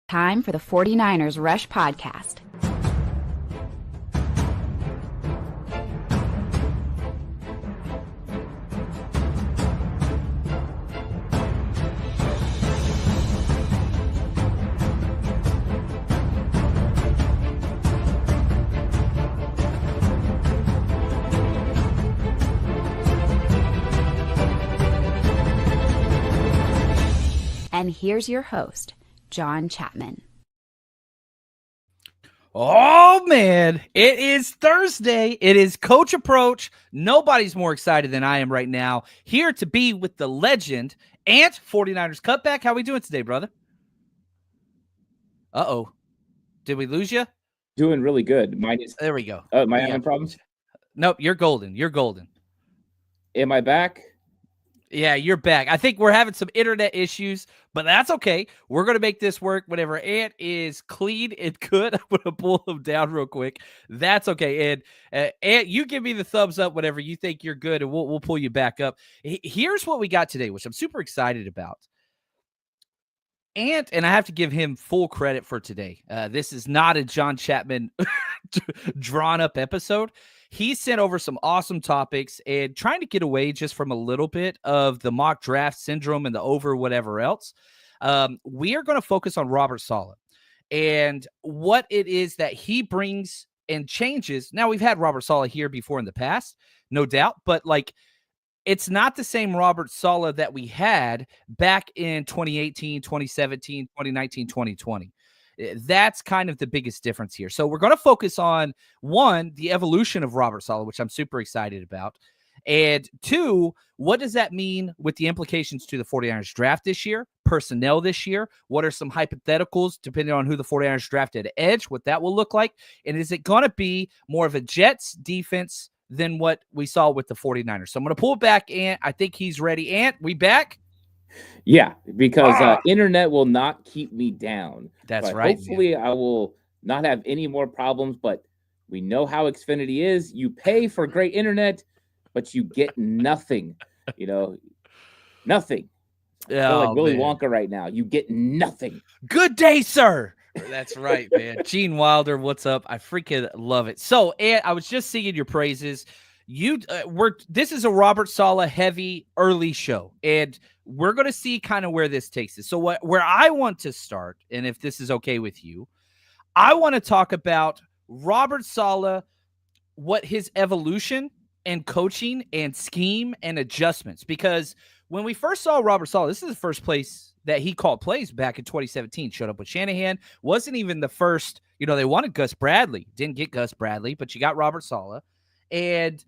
Time for the 49ers Rush Podcast. And here's your host, John Chapman. Oh, man, it is Thursday. It is Coach Approach. Nobody's more excited than I am right now. Here to be with the legend, Ant 49ers Cutback. How we doing today, brother? Uh-oh. Did we lose you? Doing really good. There we go. Am I having problems? Nope, you're golden. You're golden. Am I back? Yeah, you're back. I think we're having some internet issues, but that's okay. We're going to make this work. Whenever Ant is clean and good, I'm going to pull him down real quick. That's okay. And Ant, you give me the thumbs up whenever you think you're good, and we'll pull you back up. Here's what we got today, which I'm super excited about. Ant, and I have to give him full credit for today. This is not a John Chapman drawn-up episode. He sent over some awesome topics and trying to get away just from a little bit of the mock draft syndrome and the over whatever else. We are going to focus on Robert Saleh and what it is that he brings and changes. Now, we've had Robert Saleh here before in the past, no doubt, but it's not the same Robert Saleh that we had back in 2018, 2017, 2019, 2020. That's kind of the biggest difference here. So we're going to focus on, one, the evolution of Robert Saleh, which I'm super excited about. And two, what does that mean with the implications to the 49ers draft this year, personnel this year? What are some hypotheticals depending on who the 49ers drafted at edge, what that will look like? And is it going to be more of a Jets defense than what we saw with the 49ers? So I'm going to pull back Ant. I think he's ready. Ant, we back? Yeah, because internet will not keep me down. That's right. Hopefully, I will not have any more problems, but we know how Xfinity is. You pay for great internet, but you get nothing. Nothing. I feel like Willy Wonka right now. You get nothing. Good day, sir. That's right, man. Gene Wilder, what's up? I freaking love it. So, Ant, I was just singing your praises. This is a Robert Saleh heavy early show, and we're going to see kind of where this takes us. So where I want to start, and if this is okay with you, I want to talk about Robert Saleh, what his evolution and coaching and scheme and adjustments, because when we first saw Robert Saleh, this is the first place that he called plays back in 2017, showed up with Shanahan, wasn't even the first, they wanted Gus Bradley, didn't get Gus Bradley, but you got Robert Saleh. And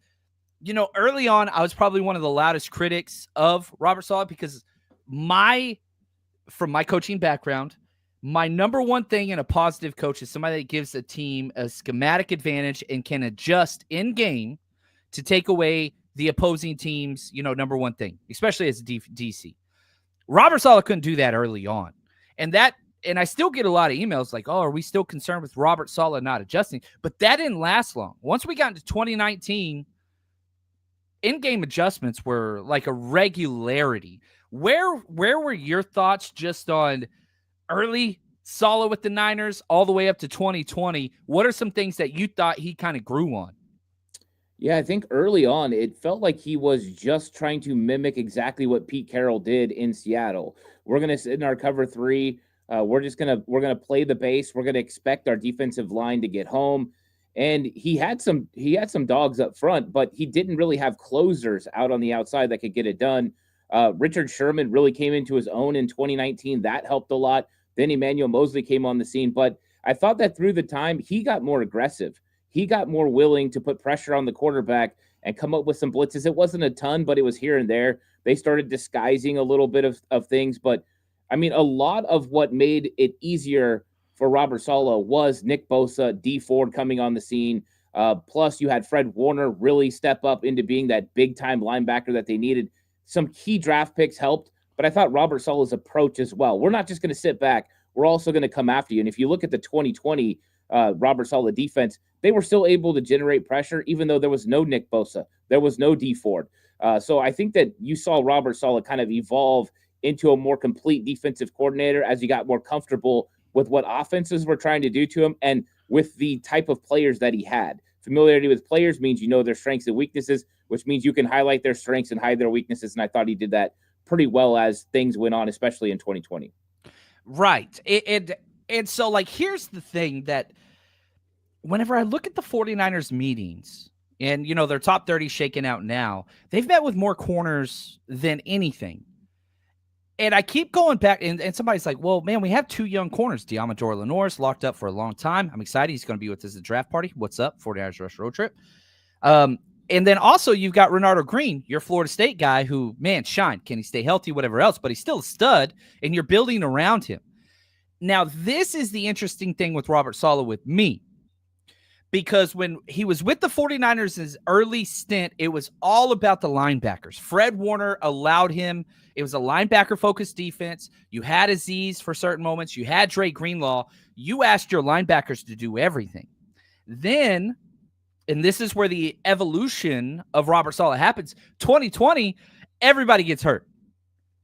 early on, I was probably one of the loudest critics of Robert Saleh because from my coaching background, my number one thing in a positive coach is somebody that gives a team a schematic advantage and can adjust in game to take away the opposing team's, number one thing, especially as a DC. Robert Saleh couldn't do that early on. And I still get a lot of emails like, oh, are we still concerned with Robert Saleh not adjusting? But that didn't last long. Once we got into 2019, in-game adjustments were like a regularity. Where were your thoughts just on early Saleh with the Niners all the way up to 2020? What are some things that you thought he kind of grew on? Yeah, I think early on, it felt like he was just trying to mimic exactly what Pete Carroll did in Seattle. We're going to sit in our cover three. We're going to play the base. We're going to expect our defensive line to get home. And he had some dogs up front, but he didn't really have closers out on the outside that could get it done. Richard Sherman really came into his own in 2019. That helped a lot. Then Emmanuel Mosley came on the scene. But I thought that through the time, he got more aggressive. He got more willing to put pressure on the quarterback and come up with some blitzes. It wasn't a ton, but it was here and there. They started disguising a little bit of things. But, I mean, a lot of what made it easier for Robert Saleh was Nick Bosa, D Ford coming on the scene. Plus, you had Fred Warner really step up into being that big-time linebacker that they needed. Some key draft picks helped, but I thought Robert Saleh's approach as well. We're not just going to sit back. We're also going to come after you. And if you look at the 2020 Robert Saleh defense, they were still able to generate pressure, even though there was no Nick Bosa. There was no D Ford. So I think that you saw Robert Saleh kind of evolve into a more complete defensive coordinator as he got more comfortable with what offenses were trying to do to him and with the type of players that he had. Familiarity with players means you know their strengths and weaknesses, which means you can highlight their strengths and hide their weaknesses. And I thought he did that pretty well as things went on, especially in 2020. Right. And so, like, here's the thing that whenever I look at the 49ers meetings and, you know, their top 30 shaken out now, they've met with more corners than anything. And I keep going back, and somebody's like, well, man, we have 2 young corners. Diamador Lenore's locked up for a long time. I'm excited. He's going to be with us at the draft party. What's up? 49ers Rush Road Trip. And then also you've got Renardo Green, your Florida State guy who, man, shine. Can he stay healthy, whatever else? But he's still a stud, and you're building around him. Now, this is the interesting thing with Robert Saleh with me. Because when he was with the 49ers' his early stint, it was all about the linebackers. Fred Warner allowed him. It was a linebacker-focused defense. You had Azeez for certain moments. You had Dre Greenlaw. You asked your linebackers to do everything. Then, and this is where the evolution of Robert Saleh happens, 2020, everybody gets hurt.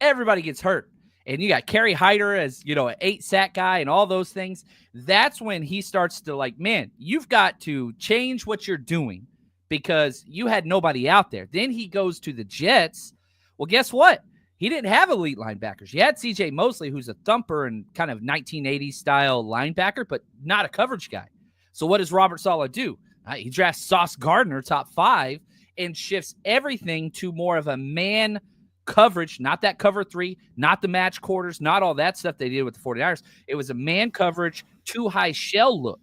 Everybody gets hurt. And you got Kerry Hyder as, you know, an 8-sack guy and all those things. That's when he starts to like, man, you've got to change what you're doing because you had nobody out there. Then he goes to the Jets. Well, guess what? He didn't have elite linebackers. You had C.J. Mosley, who's a thumper and kind of 1980s style linebacker, but not a coverage guy. So what does Robert Saleh do? He drafts Sauce Gardner, top 5, and shifts everything to more of a man coverage, not that cover 3, not the match quarters, not all that stuff they did with the 49ers. It was a man coverage, 2 high shell look.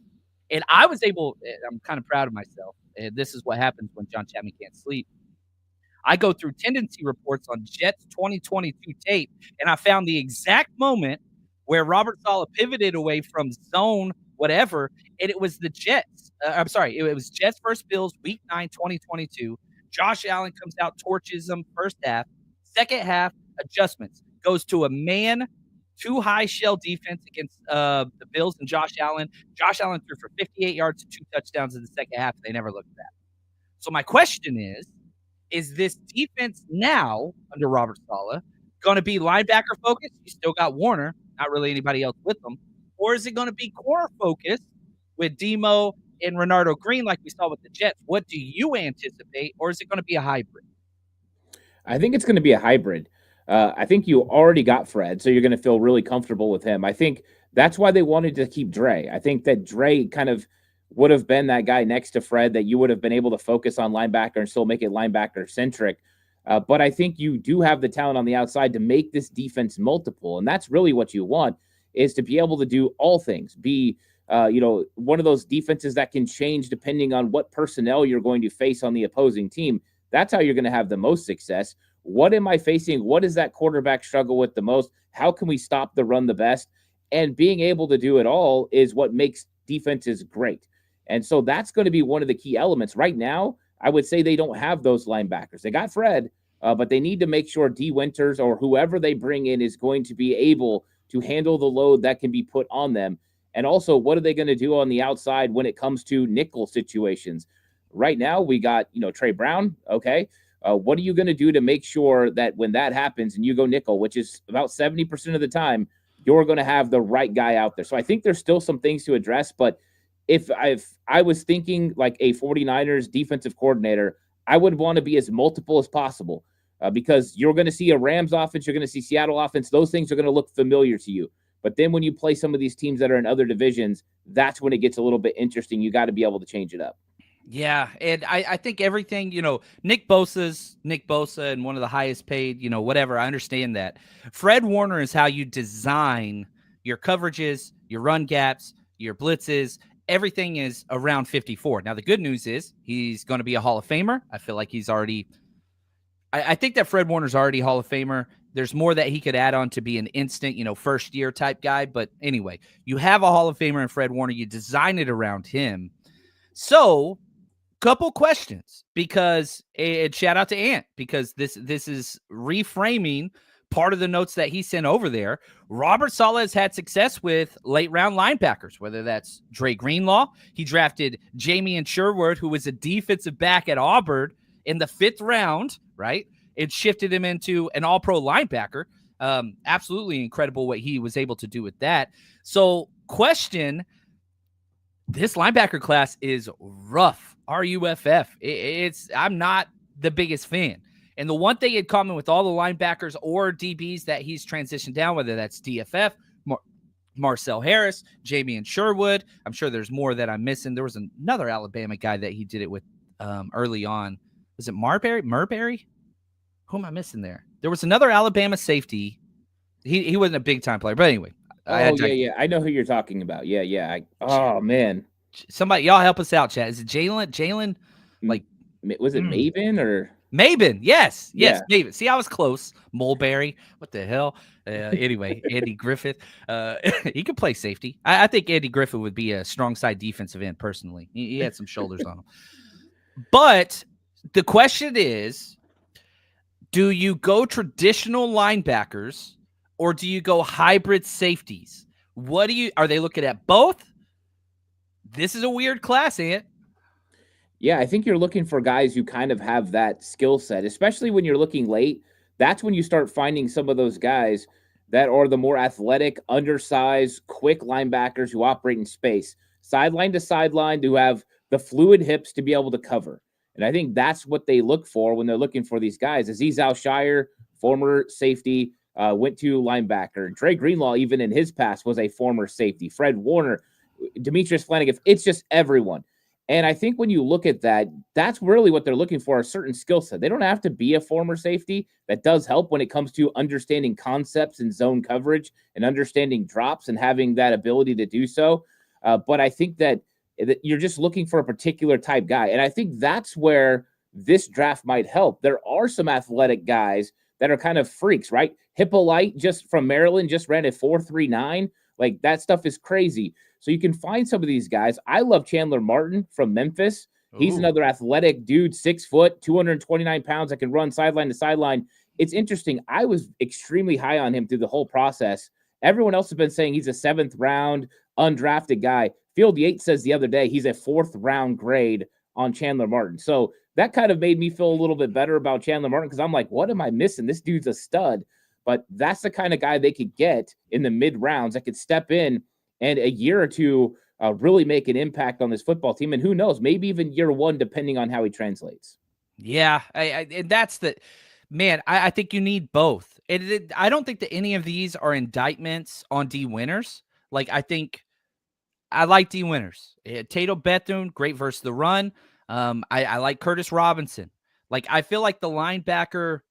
And I was able, I'm kind of proud of myself. And this is what happens when John Chapman can't sleep. I go through tendency reports on Jets 2022 tape, and I found the exact moment where Robert Saleh pivoted away from zone whatever, and it was the Jets. It was Jets versus Bills, Week 9, 2022. Josh Allen comes out, torches them first half. Second half, adjustments. Goes to a man, 2 high shell defense against the Bills and Josh Allen. Josh Allen threw for 58 yards and 2 touchdowns in the second half. They never looked back. So my question is this defense now under Robert Saleh going to be linebacker focused? You still got Warner, not really anybody else with them. Or is it going to be core focused with Demo and Renardo Green like we saw with the Jets? What do you anticipate? Or is it going to be a hybrid? I think it's going to be a hybrid. I think you already got Fred, so you're going to feel really comfortable with him. I think that's why they wanted to keep Dre. I think that Dre kind of would have been that guy next to Fred that you would have been able to focus on linebacker and still make it linebacker-centric. But I think you do have the talent on the outside to make this defense multiple, and that's really what you want, is to be able to do all things, be one of those defenses that can change depending on what personnel you're going to face on the opposing team. That's how you're going to have the most success. What am I facing? What does that quarterback struggle with the most? How can we stop the run the best? And being able to do it all is what makes defenses great. And so that's going to be one of the key elements. Right now, I would say they don't have those linebackers. They got Fred, but they need to make sure D. Winters or whoever they bring in is going to be able to handle the load that can be put on them. And also, what are they going to do on the outside when it comes to nickel situations? Right now, we got, Trey Brown. Okay. What are you going to do to make sure that when that happens and you go nickel, which is about 70% of the time, you're going to have the right guy out there? So I think there's still some things to address. But if I was thinking like a 49ers defensive coordinator, I would want to be as multiple as possible because you're going to see a Rams offense. You're going to see Seattle offense. Those things are going to look familiar to you. But then when you play some of these teams that are in other divisions, that's when it gets a little bit interesting. You got to be able to change it up. Yeah, and I think everything, Nick Bosa's Nick Bosa and one of the highest paid, whatever. I understand that. Fred Warner is how you design your coverages, your run gaps, your blitzes. Everything is around 54. Now, the good news is he's going to be a Hall of Famer. I feel like he's already – I think that Fred Warner's already Hall of Famer. There's more that he could add on to be an instant, first-year type guy. But anyway, you have a Hall of Famer in Fred Warner. You design it around him. So – couple questions, because shout out to Ant, because this is reframing part of the notes that he sent over there. Robert Saleh has had success with late round linebackers, whether that's Dre Greenlaw. He drafted Jamie Sherwood, who was a defensive back at Auburn in the 5th round, right? It shifted him into an all-pro linebacker. Absolutely incredible what he was able to do with that. So question, this linebacker class is rough. R-U-F-F. I'm not the biggest fan. And the one thing in common with all the linebackers or DBs that he's transitioned down, whether that's DFF, Marcel Harris, Jamian Sherwood, I'm sure there's more that I'm missing. There was another Alabama guy that he did it with early on. Was it Marbury? Who am I missing there? There was another Alabama safety. He wasn't a big-time player. But anyway. Yeah. I know who you're talking about. Yeah. Man. Somebody, y'all help us out, chat. Is it Jalen? Like, was it Maven or Maven? Yes, Yeah. Maven. See, I was close. Mulberry. What the hell? Anyway, Andy Griffith. He could play safety. I think Andy Griffith would be a strong side defensive end. Personally, he had some shoulders on him. But the question is, do you go traditional linebackers or do you go hybrid safeties? Are they looking at both? This is a weird class, Ant. Yeah, I think you're looking for guys who kind of have that skill set, especially when you're looking late. That's when you start finding some of those guys that are the more athletic, undersized, quick linebackers who operate in space, sideline to sideline, who have the fluid hips to be able to cover. And I think that's what they look for when they're looking for these guys. Azeez Al-Shire, former safety, went to linebacker. Dre Greenlaw, even in his past, was a former safety. Fred Warner, Demetrius Flanagan, it's just everyone. And I think when you look at that, that's really what they're looking for, a certain skill set. They don't have to be a former safety. That does help when it comes to understanding concepts and zone coverage and understanding drops and having that ability to do so. But I think that you're just looking for a particular type guy. And I think that's where this draft might help. There are some athletic guys that are kind of freaks, right? Hippolyte, just from Maryland, just ran a 4.39. Like, that stuff is crazy. So you can find some of these guys. I love Chandler Martin from Memphis. He's another athletic dude, 6 foot, 229 pounds that can run sideline to sideline. It's interesting. I was extremely high on him through the whole process. Everyone else has been saying he's a 7th round undrafted guy. Field Yates says the other day he's a 4th round grade on Chandler Martin. So that kind of made me feel a little bit better about Chandler Martin, because I'm like, what am I missing? This dude's a stud. But that's the kind of guy they could get in the mid rounds that could step in and a year or two really make an impact on this football team. And who knows, maybe even year one, depending on how he translates. Yeah, and that's the man. I think you need both. I don't think that any of these are indictments on D Winters. Like, I like D Winters. Tato Bethune, great versus the run. I like Curtis Robinson. Like, I feel like the linebacker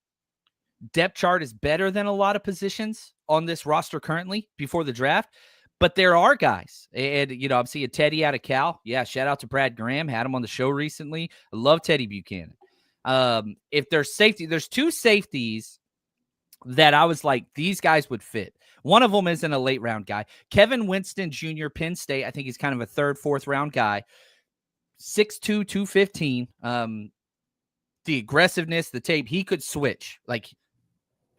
depth chart is better than a lot of positions on this roster currently before the draft. But there are guys, and, I'm seeing Teddy out of Cal. Yeah, shout out to Brad Graham. Had him on the show recently. I love Teddy Buchanan. If there's safety, there's 2 safeties that I was like, these guys would fit. One of them isn't a late round guy. Kevin Winston Jr., Penn State. I think he's kind of a 3rd, 4th round guy. 6'2", 215. The aggressiveness, the tape, he could switch. Like,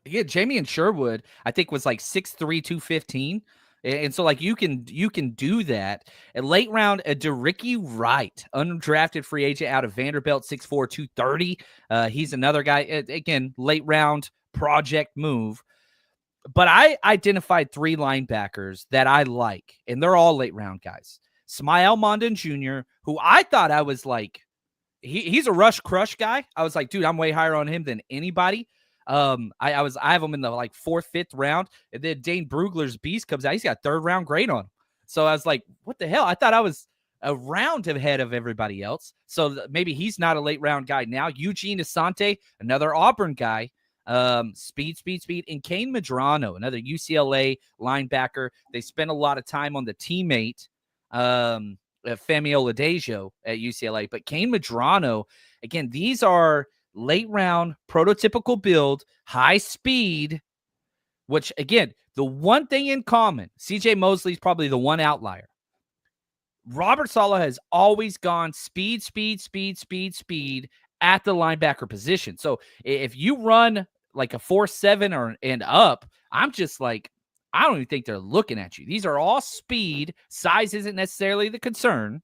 yeah, Jamian Sherwood, I think, was like 6'3", 215. And so, like, you can do that. A late round, a DeRicky Wright, undrafted free agent out of Vanderbilt, 6'4", 230. He's another guy, again, late round project move. But I identified 3 linebackers that I like, and they're all late round guys. Smael Mondon Jr., who I thought I was like, he's a rush crush guy. I was like, dude, I'm way higher on him than anybody. I have him in the like 4th, 5th round, and then Dane Brugler's beast comes out. He's got 3rd round grade on him. So I was like, what the hell? I thought I was a round ahead of everybody else. So maybe he's not a late round guy now. Eugene Asante, another Auburn guy. Speed. And Kane Medrano, another UCLA linebacker. They spent a lot of time on the teammate, Femi Oladejo at UCLA. But Kane Medrano, again, these are late round, prototypical build, high speed, which, again, the one thing in common, CJ Mosley's probably the one outlier. Robert Saleh has always gone speed at the linebacker position. So if you run like a 4.7 or and up, I'm just like, I don't even think they're looking at you. These are all speed. Size isn't necessarily the concern.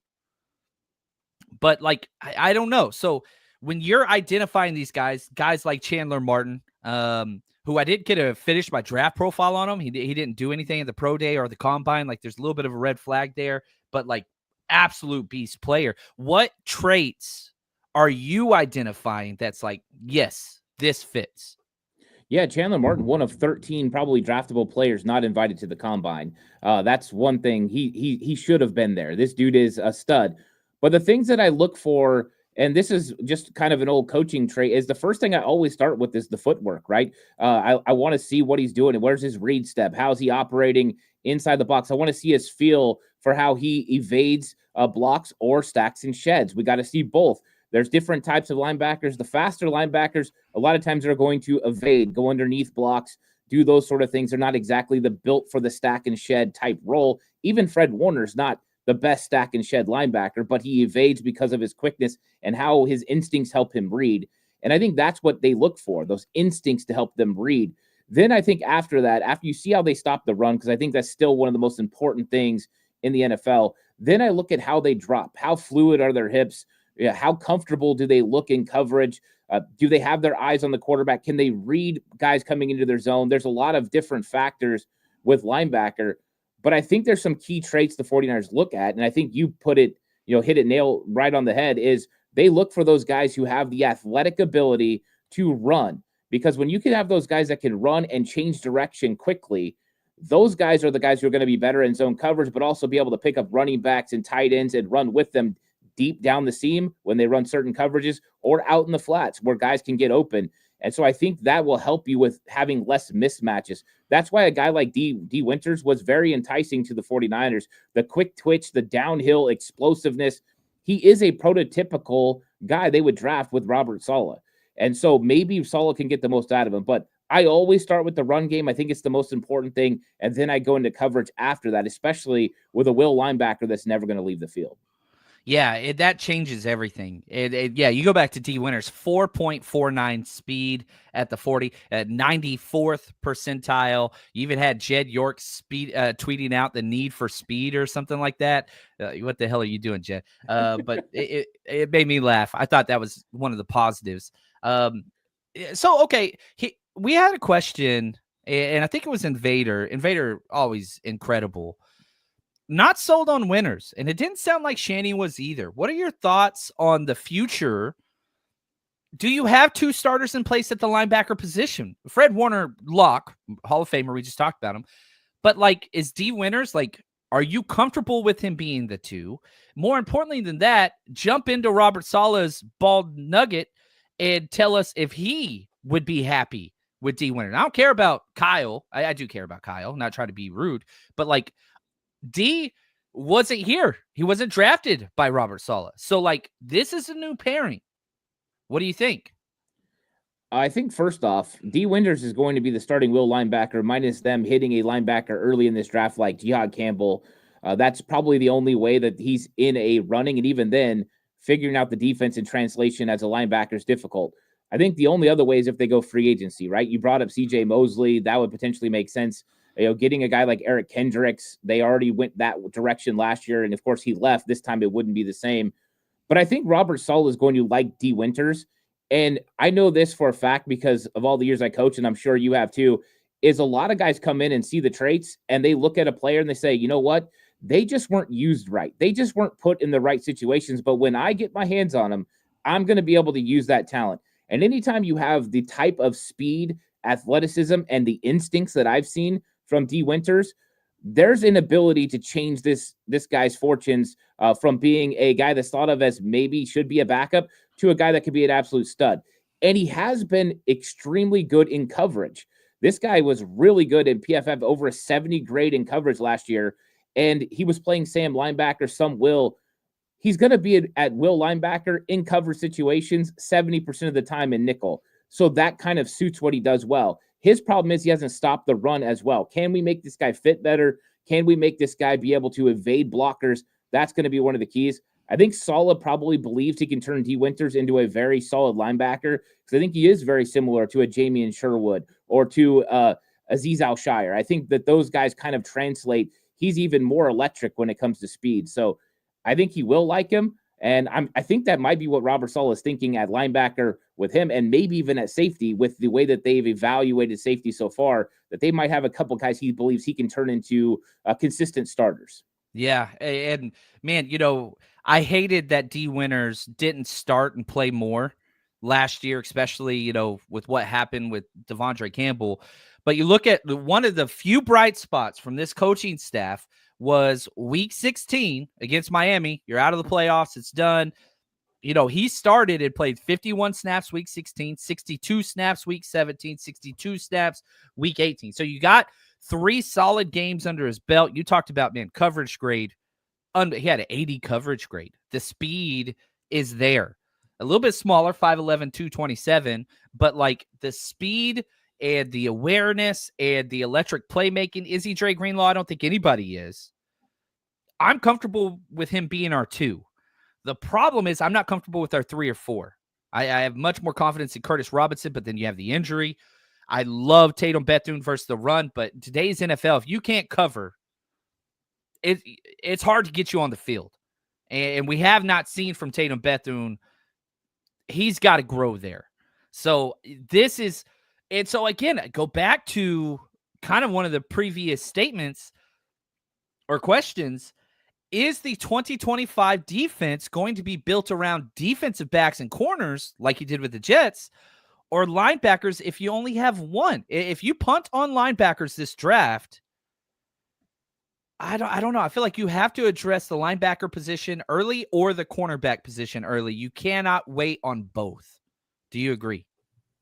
But, like, I don't know. So when you're identifying these guys like Chandler Martin, who I didn't get to finish my draft profile on him. He didn't do anything at the pro day or the combine. Like, there's a little bit of a red flag there, but like, absolute beast player. What traits are you identifying that's like, yes, this fits? Yeah, Chandler Martin, one of 13 probably draftable players not invited to the combine. That's one thing. He should have been there. This dude is a stud. But the things that I look for, and this is just kind of an old coaching trait, is the first thing I always start with is the footwork, right? I want to see what he's doing. And where's his read step? How's he operating inside the box? I want to see his feel for how he evades blocks or stacks and sheds. We got to see both. There's different types of linebackers. The faster linebackers, a lot of times they're going to evade, go underneath blocks, do those sort of things. They're not exactly the built for the stack and shed type role. Even Fred Warner's not the best stack and shed linebacker, but he evades because of his quickness and how his instincts help him read. And I think that's what they look for, those instincts to help them read. Then I think after that, after you see how they stop the run, because I think that's still one of the most important things in the NFL, then I look at how they drop. How fluid are their hips? Yeah, how comfortable do they look in coverage? Do they have their eyes on the quarterback? Can they read guys coming into their zone? There's a lot of different factors with linebacker, but I think there's some key traits the 49ers look at, and I think you put it, hit it nail right on the head, is they look for those guys who have the athletic ability to run, because when you can have those guys that can run and change direction quickly, those guys are the guys who are going to be better in zone coverage, but also be able to pick up running backs and tight ends and run with them deep down the seam when they run certain coverages, or out in the flats where guys can get open. And so I think that will help you with having less mismatches. That's why a guy like D Winters was very enticing to the 49ers. The quick twitch, the downhill explosiveness. He is a prototypical guy they would draft with Robert Saleh. And so maybe Saleh can get the most out of him. But I always start with the run game. I think it's the most important thing. And then I go into coverage after that, especially with a will linebacker that's never going to leave the field. Yeah, that changes everything. Yeah, you go back to D Winters, 4.49 speed at the 40, at 94th percentile. You even had Jed York tweeting out the need for speed or something like that. What the hell are you doing, Jed? But it made me laugh. I thought that was one of the positives. We had a question, and I think it was Invader. Invader, always incredible. Not sold on Winters, and it didn't sound like Shanny was either. What are your thoughts on the future? Do you have two starters in place at the linebacker position? Fred Warner, lock, Hall of Famer, we just talked about him. But, like, is D Winters, like, are you comfortable with him being the two? More importantly than that, jump into Robert Saleh's bald nugget and tell us if he would be happy with D Winters. I don't care about Kyle. I do care about Kyle, not trying to be rude, but, like, D wasn't here. He wasn't drafted by Robert Saleh. So, like, this is a new pairing. What do you think? I think first off, D Winters is going to be the starting will linebacker, minus them hitting a linebacker early in this draft like Jihad Campbell. That's probably the only way that he's in a running. And even then, figuring out the defense and translation as a linebacker is difficult. I think the only other way is if they go free agency, right? You brought up CJ Mosley. That would potentially make sense. Getting a guy like Eric Kendricks, they already went that direction last year. And of course he left. This time it wouldn't be the same. But I think Robert Saleh is going to like D Winters. And I know this for a fact because of all the years I coach, and I'm sure you have too, is a lot of guys come in and see the traits and they look at a player and they say, you know what? They just weren't used right. They just weren't put in the right situations. But when I get my hands on them, I'm going to be able to use that talent. And anytime you have the type of speed, athleticism, and the instincts that I've seen from D Winters, there's an ability to change this guy's fortunes from being a guy that's thought of as maybe should be a backup to a guy that could be an absolute stud. And he has been extremely good in coverage. This guy was really good in PFF, over a 70 grade in coverage last year. And he was playing Sam linebacker, some will. He's going to be at will linebacker in cover situations 70% of the time in nickel. So that kind of suits what he does well. His problem is he hasn't stopped the run as well. Can we make this guy fit better? Can we make this guy be able to evade blockers? That's going to be one of the keys. I think Saleh probably believes he can turn D Winters into a very solid linebacker because I think he is very similar to a Jamian Sherwood or to Azeez Al-Shire. I think that those guys kind of translate. He's even more electric when it comes to speed. So I think he will like him. And I think that might be what Robert Saleh is thinking at linebacker with him, and maybe even at safety with the way that they've evaluated safety so far, that they might have a couple guys he believes he can turn into consistent starters. Yeah. And man, I hated that D Winters didn't start and play more last year, especially, with what happened with Devondre Campbell. But you look at one of the few bright spots from this coaching staff was week 16 against Miami. You're out of the playoffs. It's done. He started and played 51 snaps week 16, 62 snaps week 17, 62 snaps week 18. So you got 3 solid games under his belt. You talked about, man, coverage grade. He had an 80 coverage grade. The speed is there. A little bit smaller, 5'11", 227, but like the speed and the awareness and the electric playmaking. Is he Dre Greenlaw? I don't think anybody is. I'm comfortable with him being our 2. The problem is I'm not comfortable with our 3 or 4. I have much more confidence in Curtis Robinson, but then you have the injury. I love Tatum Bethune versus the run, but today's NFL, if you can't cover, it's hard to get you on the field. And we have not seen from Tatum Bethune. He's got to grow there. So so again, go back to kind of one of the previous statements or questions. Is the 2025 defense going to be built around defensive backs and corners like you did with the Jets, or linebackers if you only have one? If you punt on linebackers this draft, I don't know. I feel like you have to address the linebacker position early or the cornerback position early. You cannot wait on both. Do you agree?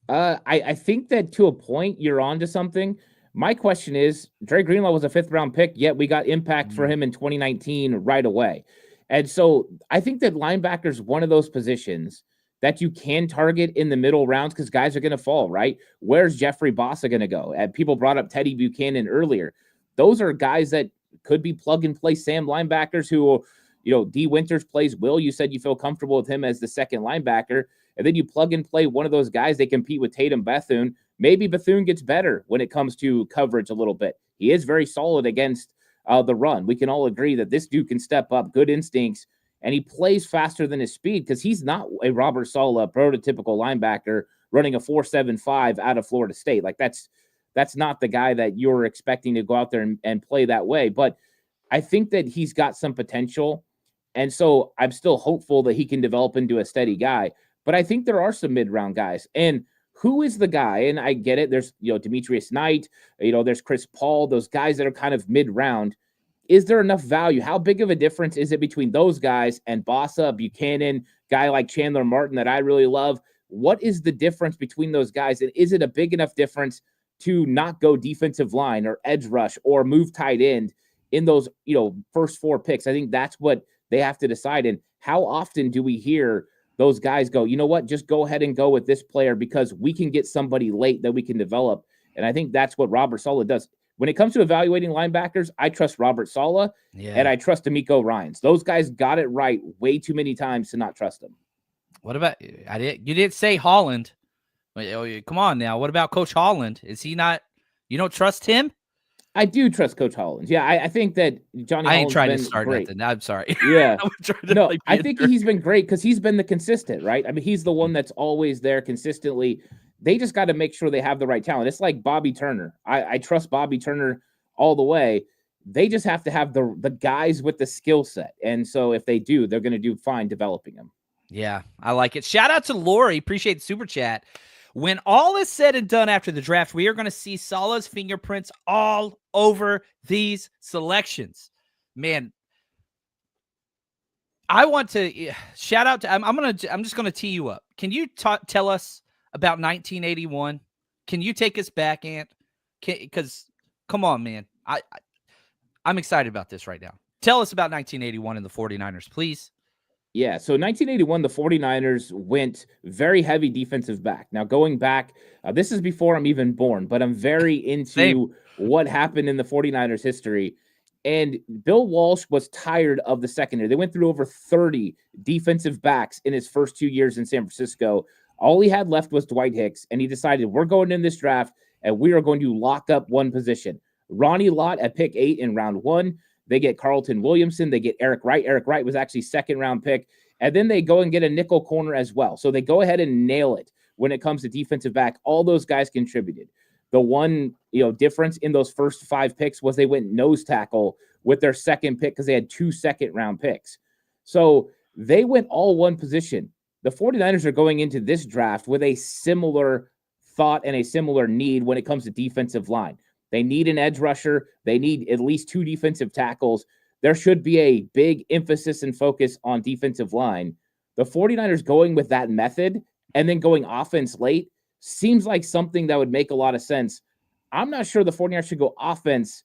I think that to a point you're on to something. My question is, Dre Greenlaw was a 5th-round pick, yet we got impact for him in 2019 right away. And so I think that linebacker is one of those positions that you can target in the middle rounds because guys are going to fall, right? Where's Jeffrey Bossa going to go? And people brought up Teddy Buchanan earlier. Those are guys that could be plug-and-play Sam linebackers who, D. Winters plays Will. You said you feel comfortable with him as the second linebacker. And then you plug and play one of those guys. They compete with Tatum Bethune. Maybe Bethune gets better when it comes to coverage a little bit. He is very solid against the run. We can all agree that this dude can step up, good instincts, and he plays faster than his speed because he's not a Robert Saleh prototypical linebacker running a 4.75 out of Florida State. Like that's not the guy that you're expecting to go out there and play that way. But I think that he's got some potential. And so I'm still hopeful that he can develop into a steady guy. But I think there are some mid-round guys. And who is the guy? And I get it. There's, Demetrius Knight, there's Chris Paul, those guys that are kind of mid-round. Is there enough value? How big of a difference is it between those guys and Bossa, Buchanan, guy like Chandler Martin that I really love? What is the difference between those guys? And is it a big enough difference to not go defensive line or edge rush or move tight end in those, first 4 picks? I think that's what they have to decide. And how often do we hear those guys go, you know what, just go ahead and go with this player because we can get somebody late that we can develop. And I think that's what Robert Saleh does. When it comes to evaluating linebackers, I trust Robert Saleh and I trust D'Amico Ryans. Those guys got it right way too many times to not trust them. What about, you didn't say Holland. Come on now. What about Coach Holland? Is he not, you don't trust him? I do trust Coach Holland. Yeah, I think that Johnny. I ain't trying to start great. nothing. I'm sorry. Yeah, no, I think he's been great because he's been the consistent, right? I mean, he's the one that's always there consistently. They just got to make sure they have the right talent. It's like Bobby Turner. I trust Bobby Turner all the way. They just have to have the guys with the skill set, and so if they do, they're going to do fine developing them. Yeah, I like it. Shout out to Lori. Appreciate the super chat. When all is said and done after the draft, we are going to see Saleh's fingerprints all over these selections. Man, I want to shout out to. I'm just going to tee you up. Can you tell us about 1981? Can you take us back, Ant? Because come on, man, I'm excited about this right now. Tell us about 1981 and the 49ers, please. Yeah, so 1981, the 49ers went very heavy defensive back. Now, going back, this is before I'm even born, but I'm very into what happened in the 49ers history. And Bill Walsh was tired of the secondary. They went through over 30 defensive backs in his first 2 years in San Francisco. All he had left was Dwight Hicks, and he decided we're going in this draft, and we are going to lock up one position. Ronnie Lott at pick 8 in round 1. They get Carlton Williamson. They get Eric Wright. Eric Wright was actually 2nd-round pick. And then they go and get a nickel corner as well. So they go ahead and nail it when it comes to defensive back. All those guys contributed. The one, difference in those first 5 picks was they went nose tackle with their second pick because they had 2 second-round picks. So they went all one position. The 49ers are going into this draft with a similar thought and a similar need when it comes to defensive line. They need an edge rusher. They need at least 2 defensive tackles. There should be a big emphasis and focus on defensive line. The 49ers going with that method and then going offense late seems like something that would make a lot of sense. I'm not sure the 49ers should go offense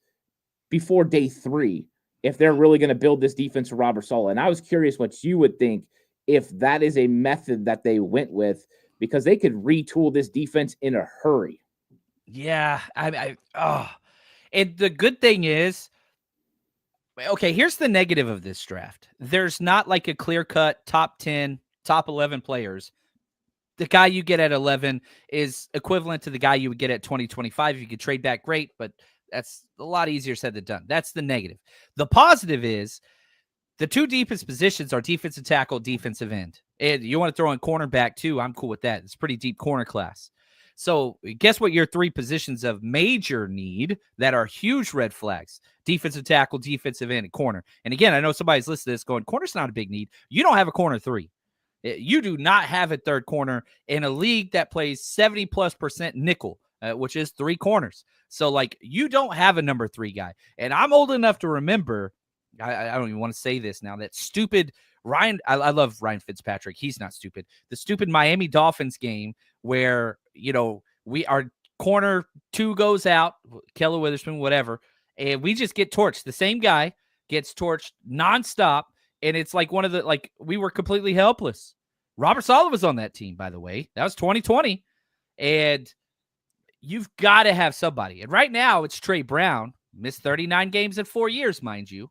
before day 3 if they're really going to build this defense for Robert Saleh. And I was curious what you would think if that is a method that they went with, because they could retool this defense in a hurry. Yeah. And the good thing is, okay, here's the negative of this draft. There's not like a clear-cut top 10, top 11 players. The guy you get at 11 is equivalent to the guy you would get at 2025. If you could trade back, great, but that's a lot easier said than done. That's the negative. The positive is the 2 deepest positions are defensive tackle, defensive end. And you want to throw in cornerback too, I'm cool with that. It's a pretty deep corner class. So guess what your 3 positions of major need that are huge red flags: defensive tackle, defensive end, and corner. And again, I know somebody's listening to this going, corner's not a big need. You don't have a corner 3. You do not have a third corner in a league that plays 70+% nickel, which is 3 corners. So, like, you don't have a number 3 guy. And I'm old enough to remember, I don't even want to say this now, that stupid Ryan, I love Ryan Fitzpatrick. He's not stupid. The stupid Miami Dolphins game where, our corner 2 goes out, Keller Witherspoon, whatever, and we just get torched. The same guy gets torched nonstop. And it's like we were completely helpless. Robert Saleh was on that team, by the way. That was 2020. And you've got to have somebody. And right now, it's Trey Brown. Missed 39 games in 4 years, mind you.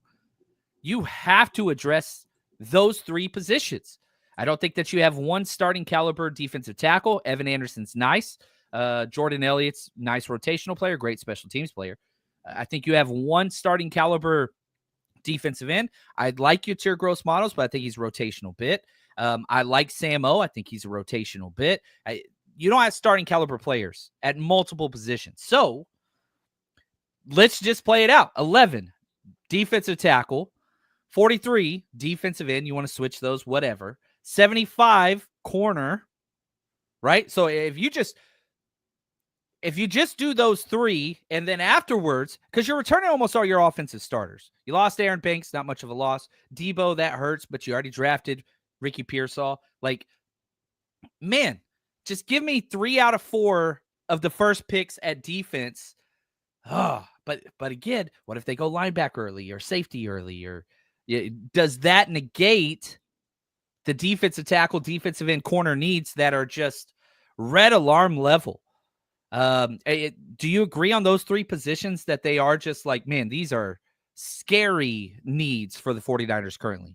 You have to address those 3 positions. I don't think that you have one starting caliber defensive tackle. Evan Anderson's nice. Jordan Elliott's nice rotational player, great special teams player. I think you have one starting caliber defensive end. I'd like Yatir Gross Models, but I think he's a rotational bit. I like Sam O. I think he's a rotational bit. You don't have starting caliber players at multiple positions. So let's just play it out. 11, defensive tackle. 43, defensive end. You want to switch those, whatever. 75, corner, right? So if you just do those 3, and then afterwards, because you're returning almost all your offensive starters. You lost Aaron Banks, not much of a loss. Debo, that hurts, but you already drafted Ricky Pearsall. Like, man, just give me 3 out of 4 of the first picks at defense. But again, what if they go linebacker early or safety early? Or does that negate the defensive tackle, defensive end, corner needs that are just red alarm level? Do you agree on those 3 positions that they are just like, man, these are scary needs for the 49ers currently?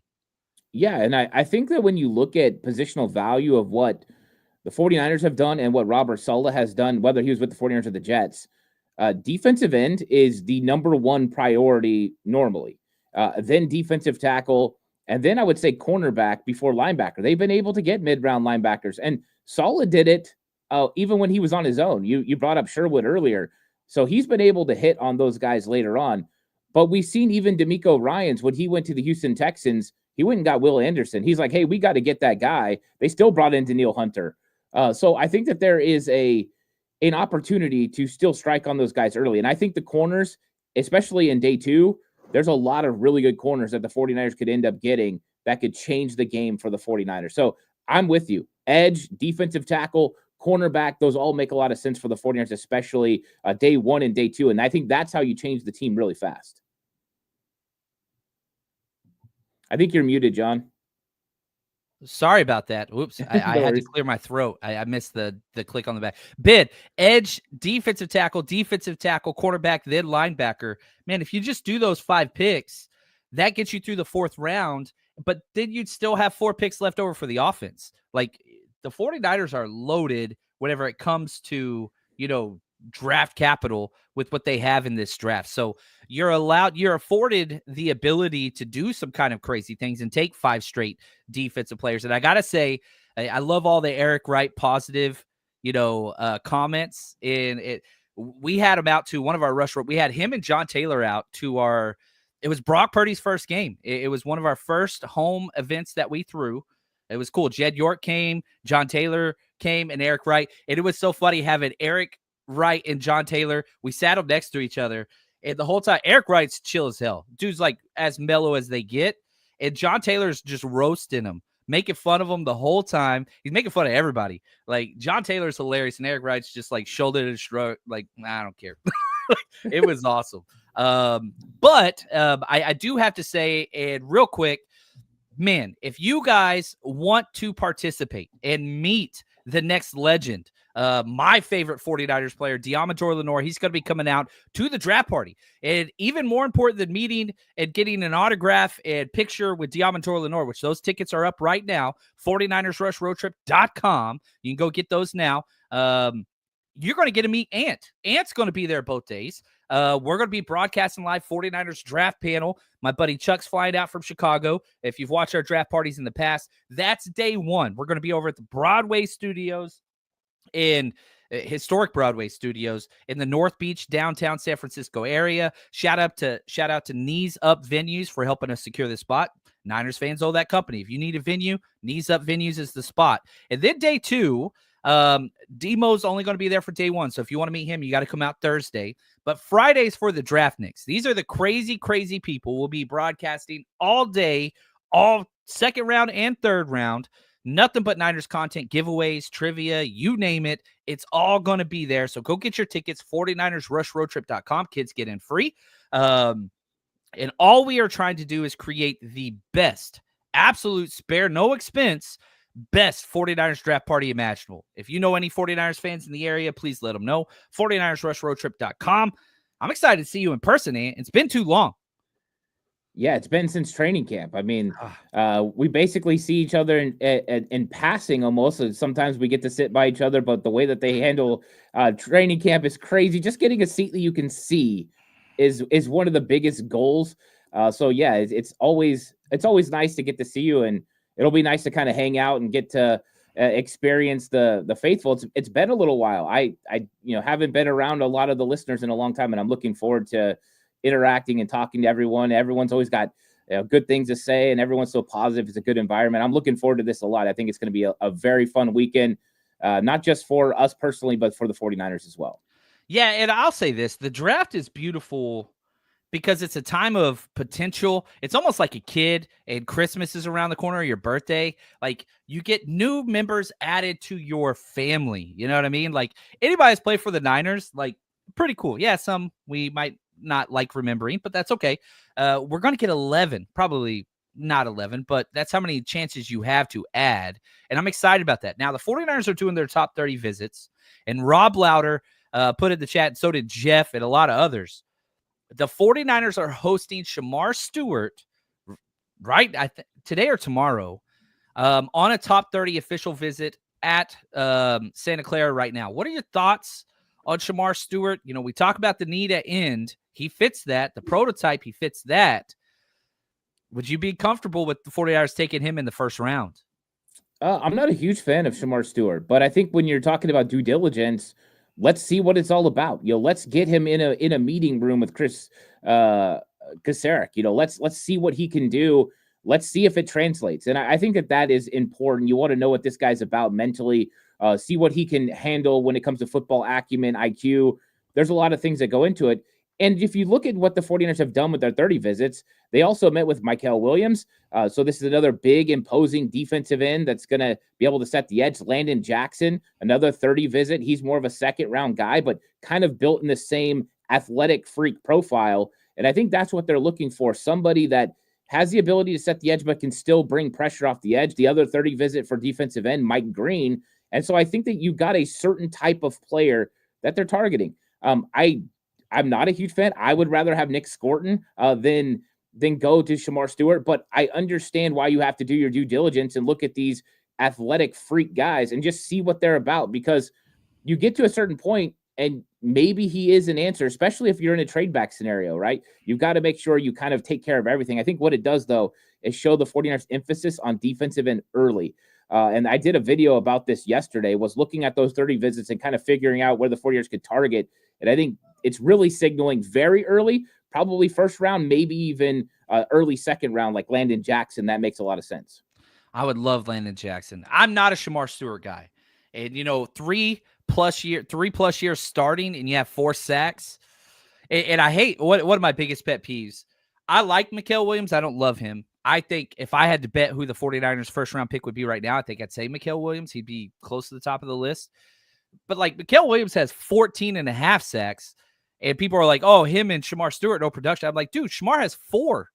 Yeah, and I think that when you look at positional value of what the 49ers have done and what Robert Saleh has done, whether he was with the 49ers or the Jets, defensive end is the number 1 priority normally. Then defensive tackle, and then I would say cornerback before linebacker. They've been able to get mid-round linebackers, and Saleh did it even when he was on his own. You brought up Sherwood earlier. So he's been able to hit on those guys later on. But we've seen even D'Amico Ryans, when he went to the Houston Texans, he went and got Will Anderson. He's like, hey, we got to get that guy. They still brought in Danielle Hunter. So I think that there is an opportunity to still strike on those guys early. And I think the corners, especially in day 2, there's a lot of really good corners that the 49ers could end up getting that could change the game for the 49ers. So I'm with you. Edge, defensive tackle, cornerback, those all make a lot of sense for the 49ers, especially day 1 and day 2. And I think that's how you change the team really fast. I think you're muted, John. Sorry about that. Whoops. I had to clear my throat. I missed the click on the back. Bid, edge, defensive tackle, quarterback, then linebacker. Man, if you just do those 5 picks, that gets you through the 4th round, but then you'd still have 4 picks left over for the offense. Like, the 49ers are loaded whenever it comes to, draft capital with what they have in this draft. So you're afforded the ability to do some kind of crazy things and take 5 straight defensive players. And I got to say, I love all the Eric Wright positive comments in it. We had him out to one of our rush. We had him and John Taylor out to it was Brock Purdy's first game. It was one of our first home events that we threw. It was cool. Jed York came, John Taylor came, and Eric Wright. And it was so funny having Eric Wright and John Taylor. We sat them next to each other. And the whole time, Eric Wright's chill as hell. Dude's like as mellow as they get. And John Taylor's just roasting him, making fun of him the whole time. He's making fun of everybody. Like, John Taylor's hilarious, and Eric Wright's just like shoulder to shrug. Like, I don't care. It was awesome. But I do have to say, and real quick, man, if you guys want to participate and meet the next legend, my favorite 49ers player, Deommodore Lenoir, he's going to be coming out to the draft party. And even more important than meeting and getting an autograph and picture with Deommodore Lenoir, which those tickets are up right now, 49ersrushroadtrip.com. You can go get those now. You're going to get to meet Ant. Ant's going to be there both days. We're going to be broadcasting live 49ers draft panel. My buddy Chuck's flying out from Chicago. If you've watched our draft parties in the past, that's day one. We're going to be over at the Broadway Studios in historic Broadway Studios in the North Beach, downtown San Francisco area. Shout out to Knees Up Venues for helping us secure this spot. Niners fans owe that company. If you need a venue, Knees Up Venues is the spot. And then day two, Demo's only going to be there for day one. So if you want to meet him, you got to come out Thursday. But Friday's for the Draftniks. These are the crazy, crazy people. We'll be broadcasting all day, all second round and third round. Nothing but Niners content, giveaways, trivia, you name it. It's all going to be there. So go get your tickets, 49ersrushroadtrip.com. Kids get in free. And all we are trying to do is create the best, absolute spare, no expense, best 49ers draft party imaginable. If you know any 49ers fans in the area, please let them know. 49ersrushroadtrip.com. I'm excited to see you in person, Ant. It's been too long. Yeah, it's been since training camp. I mean, we basically see each other in passing almost. Sometimes we get to sit by each other, but the way that they handle training camp is crazy. Just getting a seat that you can see is one of the biggest goals. So yeah, it's always nice to get to see you, and it'll be nice to kind of hang out and get to experience the faithful. It's been a little while. I haven't been around a lot of the listeners in a long time, and I'm looking forward to interacting and talking to everyone. Everyone's always got good things to say, and everyone's so positive. It's a good environment. I'm looking forward to this a lot. I think it's going to be a very fun weekend, not just for us personally, but for the 49ers as well. Yeah, and I'll say this. The draft is beautiful because it's a time of potential. It's almost like a kid, and Christmas is around the corner, your birthday. Like, you get new members added to your family. You know what I mean? Like, anybody that's played for the Niners, like, pretty cool. Yeah, some we might not like remembering, but that's okay. We're going to get 11, probably not 11, but that's how many chances you have to add. And I'm excited about that. Now, the 49ers are doing their top 30 visits, and Rob Louder put in the chat, and so did Jeff and a lot of others. The 49ers are hosting Shamar Stewart, right? Today or tomorrow, on a top 30 official visit at Santa Clara right now. What are your thoughts on Shamar Stewart? You know, we talk about the need at end. He fits that. The prototype, he fits that. Would you be comfortable with the 49ers taking him in the first round? I'm not a huge fan of Shamar Stewart, but I think when you're talking about due diligence, let's see what it's all about. Let's get him in a meeting room with Chris Kasarik. Let's see what he can do. Let's see if it translates. And I think that is important. You want to know what this guy's about mentally, see what he can handle when it comes to football acumen, IQ. There's a lot of things that go into it. And if you look at what the 49ers have done with their 30 visits, they also met with Mykel Williams. So this is another big, imposing defensive end that's going to be able to set the edge. Landon Jackson, another 30 visit. He's more of a second-round guy, but kind of built in the same athletic freak profile. And I think that's what they're looking for, somebody that has the ability to set the edge but can still bring pressure off the edge. The other 30 visit for defensive end, Mike Green. And so I think that you got a certain type of player that they're targeting. I'm not a huge fan. I would rather have Nick Scorton than go to Shamar Stewart, but I understand why you have to do your due diligence and look at these athletic freak guys and just see what they're about, because you get to a certain point and maybe he is an answer, especially if you're in a trade back scenario, right? You've got to make sure you kind of take care of everything. I think what it does, though, is show the 49ers emphasis on defensive end early. And I did a video about this yesterday, was looking at those 30 visits and kind of figuring out where the 49ers could target. And I think it's really signaling very early, probably first round, maybe even early second round, like Landon Jackson. That makes a lot of sense. I would love Landon Jackson. I'm not a Shamar Stewart guy. And, 3+ years starting and you have 4 sacks. And I hate one of my biggest pet peeves. I like Mikael Williams. I don't love him. I think if I had to bet who the 49ers first round pick would be right now, I think I'd say Mikael Williams. He'd be close to the top of the list. But like Mikael Williams has 14.5 sacks. And people are like, oh, him and Shamar Stewart, no production. I'm like, dude, Shamar has 4.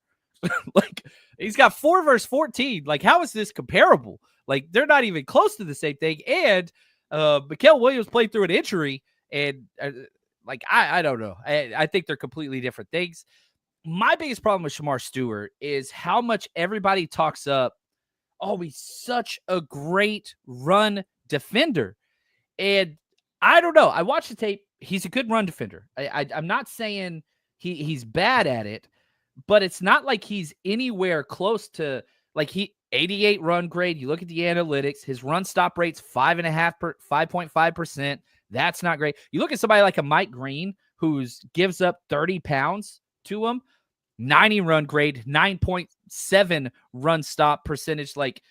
Like, he's got 4 versus 14. Like, how is this comparable? Like, they're not even close to the same thing. And Mikael Williams played through an injury. And, I don't know. I think they're completely different things. My biggest problem with Shamar Stewart is how much everybody talks up, oh, he's such a great run defender. And I don't know. I watched the tape. He's a good run defender. I'm not saying he's bad at it, but it's not like he's anywhere close to, like, 88 run grade. You look at the analytics, his run stop rate's 5.5%. That's not great. You look at somebody like a Mike Green, who's gives up 30 pounds to him, 90 run grade, 9.7 run stop percentage. Like,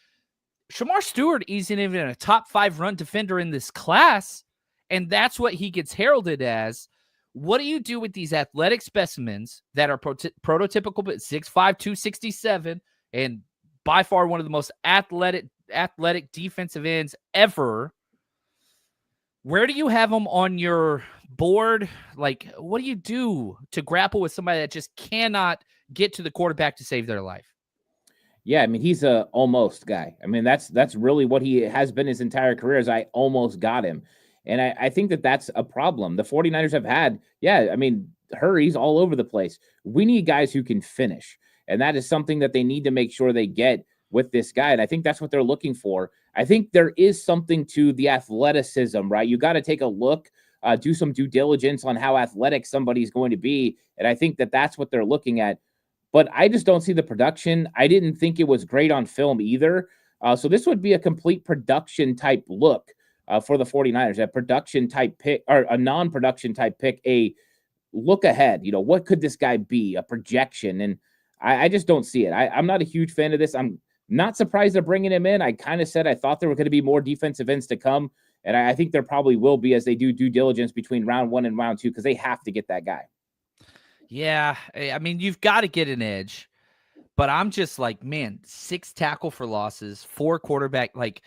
Shamar Stewart isn't even a top 5 run defender in this class. And that's what he gets heralded as. What do you do with these athletic specimens that are prototypical, but 6'5", 267, and by far one of the most athletic defensive ends ever? Where do you have them on your board? Like, what do you do to grapple with somebody that just cannot get to the quarterback to save their life? Yeah, I mean, he's a almost guy. I mean, that's really what he has been his entire career, is I almost got him. And I think that's a problem. The 49ers have had, hurries all over the place. We need guys who can finish. And that is something that they need to make sure they get with this guy. And I think that's what they're looking for. I think there is something to the athleticism, right? You got to take a look, do some due diligence on how athletic somebody's going to be. And I think that's what they're looking at. But I just don't see the production. I didn't think it was great on film either. So this would be a complete production type look for the 49ers, a production type pick, or a non-production type pick, a look ahead. What could this guy be? A projection. And I just don't see it. I'm not a huge fan of this. I'm not surprised they're bringing him in. I kind of said I thought there were going to be more defensive ends to come. And I think there probably will be as they do due diligence between round 1 and round 2, because they have to get that guy. Yeah, I mean, you've got to get an edge. But I'm just like, man, 6 tackle for losses, 4 quarterback. Like,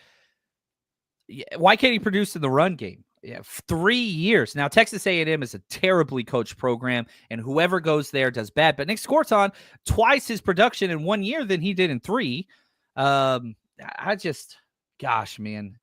why can't he produce in the run game? Yeah, 3 years. Now, Texas A&M is a terribly coached program, and whoever goes there does bad. But Nick Scorton, twice his production in 1 year than he did in 3. Gosh, man.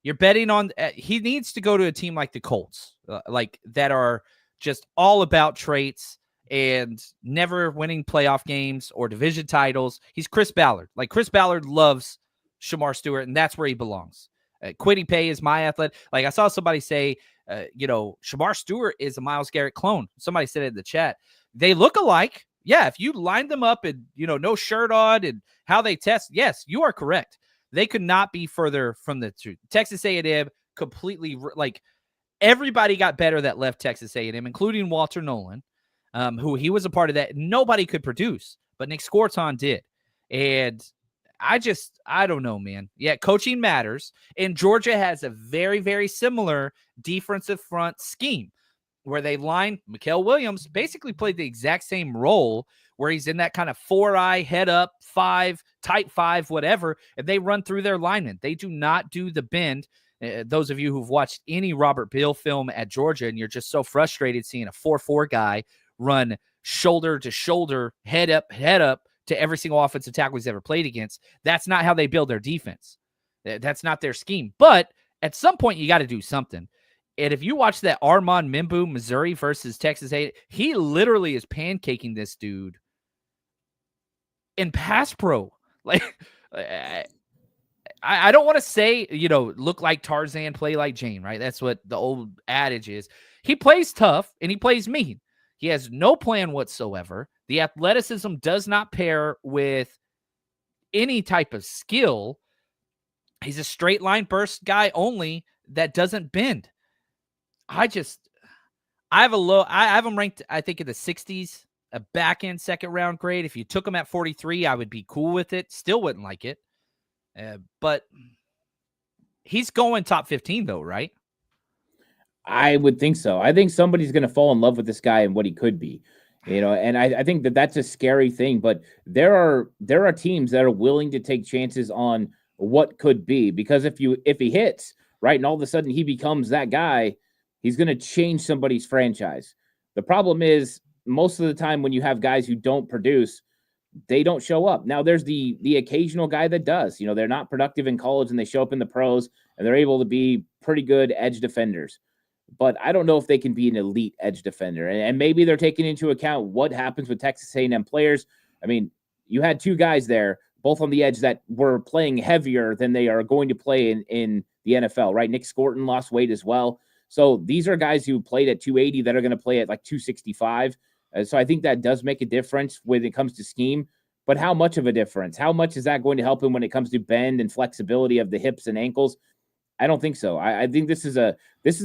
You're betting on he needs to go to a team like the Colts, like that are just all about traits and never winning playoff games or division titles. He's Chris Ballard. Like, Chris Ballard loves Shamar Stewart, and that's where he belongs. Quiddy Pay is my athlete. Like, I saw somebody say, Shamar Stewart is a Myles Garrett clone. Somebody said it in the chat. They look alike. Yeah, if you line them up and, no shirt on and how they test, yes, you are correct. They could not be further from the truth. Texas A&M completely, like, everybody got better that left Texas A&M, including Walter Nolan, who he was a part of that. Nobody could produce, but Nick Scorton did. And I don't know, man. Yeah, coaching matters. And Georgia has a very, very similar defensive front scheme where they line Mikael Williams, basically played the exact same role where he's in that kind of 4-eye, head up, 5, tight 5, whatever, and they run through their linemen. They do not do the bend. Those of you who've watched any Robert Bill film at Georgia, and you're just so frustrated seeing a 4-4 guy run shoulder to shoulder, head up, to every single offensive tackle he's ever played against. That's not how they build their defense. That's not their scheme. But at some point, you got to do something. And if you watch that Armand Mimbu, Missouri versus Texas A&M, he literally is pancaking this dude in pass pro. Like, I don't want to say, look like Tarzan, play like Jane, right? That's what the old adage is. He plays tough and he plays mean. He has no plan whatsoever. The athleticism does not pair with any type of skill. He's a straight line burst guy only that doesn't bend. I have him ranked, I think, in the 60s, a back end second round grade. If you took him at 43, I would be cool with it. Still wouldn't like it. But he's going top 15 though, right? I would think so. I think somebody's going to fall in love with this guy and what he could be, and I think that's a scary thing, but there are teams that are willing to take chances on what could be, because if he hits right and all of a sudden he becomes that guy, he's going to change somebody's franchise. The problem is most of the time when you have guys who don't produce, they don't show up. Now there's the occasional guy that does, they're not productive in college and they show up in the pros and they're able to be pretty good edge defenders. But I don't know if they can be an elite edge defender. And maybe they're taking into account what happens with Texas A&M players. I mean, you had two guys there, both on the edge, that were playing heavier than they are going to play in the NFL, right? Nick Scorton lost weight as well. So these are guys who played at 280 that are going to play at like 265. So I think that does make a difference when it comes to scheme. But how much of a difference? How much is that going to help him when it comes to bend and flexibility of the hips and ankles? I don't think so. I think this is a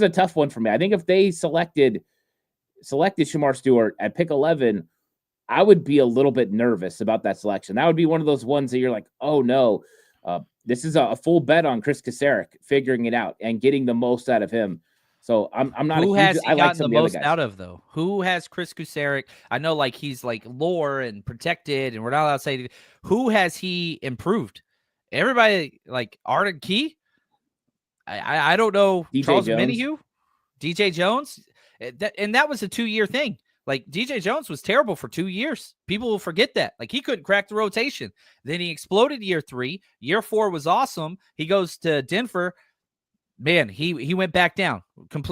tough one for me. I think if they selected Shamar Stewart at pick 11, I would be a little bit nervous about that selection. That would be one of those ones that you're like, oh no, this is a full bet on Chris Kasarik figuring it out and getting the most out of him. So I'm not. Who has he gotten the most out of though? Who has Chris Kasarik? I know like he's like lore and protected, and we're not allowed to say who has he improved. Everybody like Arden Key. I don't know. DJ Charles Jones. Minihue, DJ Jones, and that was a 2-year thing. Like DJ Jones was terrible for 2 years. People will forget that. Like he couldn't crack the rotation. Then he exploded year 3. Year 4 was awesome. He goes to Denver. Man, he went back down.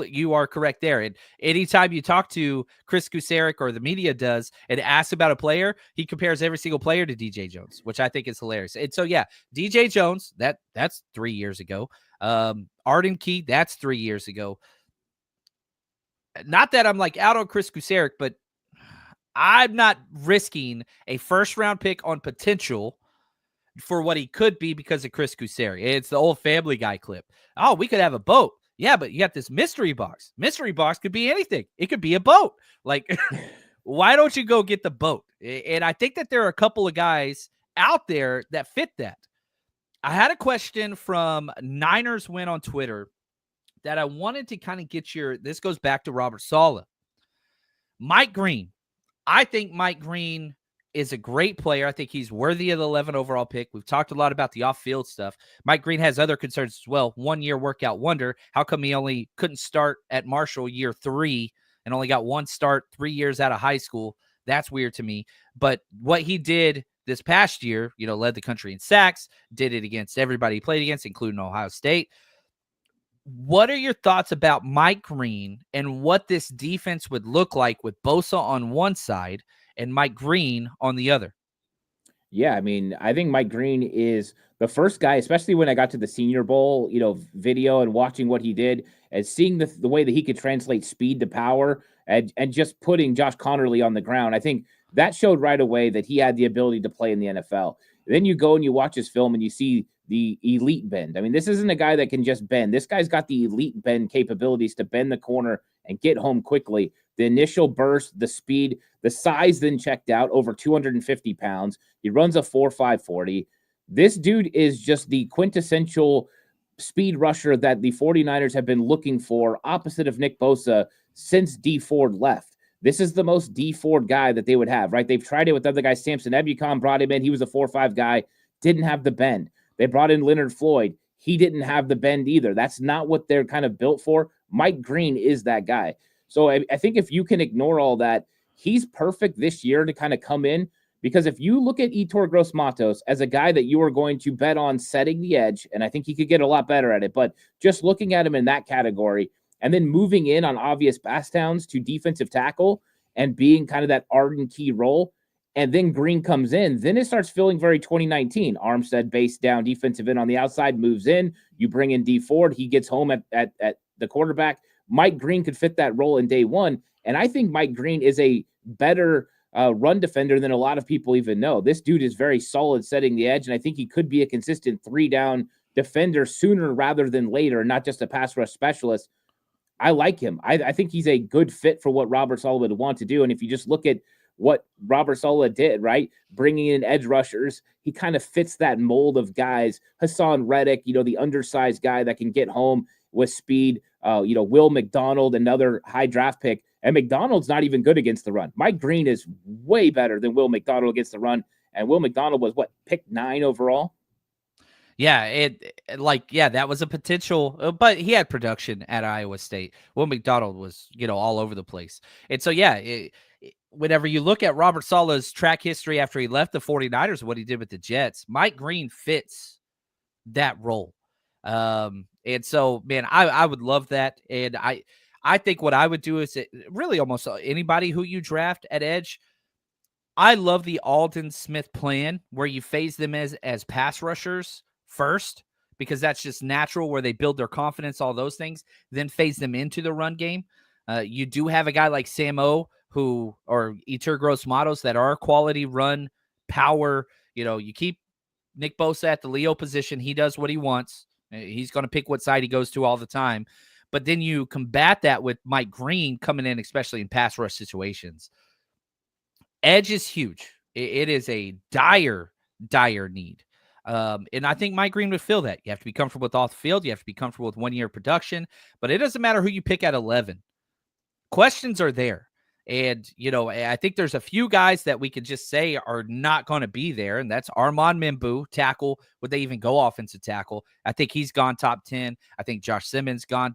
You are correct there. And anytime you talk to Chris Kasarik or the media does and asks about a player, he compares every single player to DJ Jones, which I think is hilarious. And so yeah, DJ Jones, that's 3 years ago. Arden Key, that's 3 years ago. Not that I'm like out on Chris Kasarik, but I'm not risking a first round pick on potential for what he could be because of Chris Kasarik. It's the old Family Guy clip. Oh, we could have a boat. Yeah, but you got this mystery box. Mystery box could be anything. It could be a boat. Like, why don't you go get the boat? And I think that there are a couple of guys out there that fit that. I had a question from Niners Win on Twitter that I wanted to kind of get this goes back to Robert Saleh. Mike Green. I think Mike Green is a great player. I think he's worthy of the 11 overall pick. We've talked a lot about the off-field stuff. Mike Green has other concerns as well. 1-year workout wonder. How come he only couldn't start at Marshall year 3 and only got one start 3 years out of high school? That's weird to me. But what he did this past year, led the country in sacks, did it against everybody he played against, including Ohio State. What are your thoughts about Mike Green and what this defense would look like with Bosa on one side and Mike Green on the other? Yeah, I mean, I think Mike Green is the first guy, especially when I got to the Senior Bowl, video and watching what he did and seeing the way that he could translate speed to power and just putting Josh Connerly on the ground. I think that showed right away that he had the ability to play in the NFL. Then you go and you watch his film and you see the elite bend. I mean, this isn't a guy that can just bend. This guy's got the elite bend capabilities to bend the corner and get home quickly. The initial burst, the speed, the size then checked out, over 250 pounds. He runs a 4.5 40. This dude is just the quintessential speed rusher that the 49ers have been looking for, opposite of Nick Bosa, since D Ford left. This is the most D Ford guy that they would have, right? They've tried it with other guys. Samson Ebukam brought him in. He was a 4.5 guy, didn't have the bend. They brought in Leonard Floyd. He didn't have the bend either. That's not what they're kind of built for. Mike Green is that guy. So I think if you can ignore all that, he's perfect this year to kind of come in, because if you look at Yetur Gross-Matos as a guy that you are going to bet on setting the edge, and I think he could get a lot better at it, but just looking at him in that category and then moving in on obvious pass downs to defensive tackle and being kind of that Arden Key role, and then Green comes in, then it starts feeling very 2019. Armstead base down, defensive end on the outside, moves in. You bring in D Ford. He gets home at the quarterback. Mike Green could fit that role in day one. And I think Mike Green is a better run defender than a lot of people even know. This dude is very solid setting the edge, and I think he could be a consistent 3-down defender sooner rather than later, not just a pass rush specialist. I like him. I think he's a good fit for what Robert Saleh would want to do. And if you just look at what Robert Saleh did, right, bringing in edge rushers, he kind of fits that mold of guys. Hassan Reddick, the undersized guy that can get home with speed. Will McDonald, another high draft pick. And McDonald's not even good against the run. Mike Green is way better than Will McDonald against the run. And Will McDonald was pick 9 overall? Yeah, that was a potential, but he had production at Iowa State. Will McDonald was, all over the place. And so, whenever you look at Robert Saleh's track history after he left the 49ers, what he did with the Jets, Mike Green fits that role. And so, man, I would love that. And I think what I would do is really almost anybody who you draft at edge. I love the Aldon Smith plan where you phase them as pass rushers first, because that's just natural, where they build their confidence, all those things, then phase them into the run game. You do have a guy like Sam O or Eter Gross Matos that are quality run power. You keep Nick Bosa at the Leo position. He does what he wants. He's going to pick what side he goes to all the time. But then you combat that with Mike Green coming in, especially in pass rush situations. Edge is huge. It is a dire need. And I think Mike Green would fill that. You have to be comfortable with off the field. You have to be comfortable with 1 year production. But it doesn't matter who you pick at 11. Questions are there. And, I think there's a few guys that we could just say are not going to be there, and that's Armand Mimbu, tackle. Would they even go offensive tackle? I think he's gone top 10. I think Josh Simmons Campbell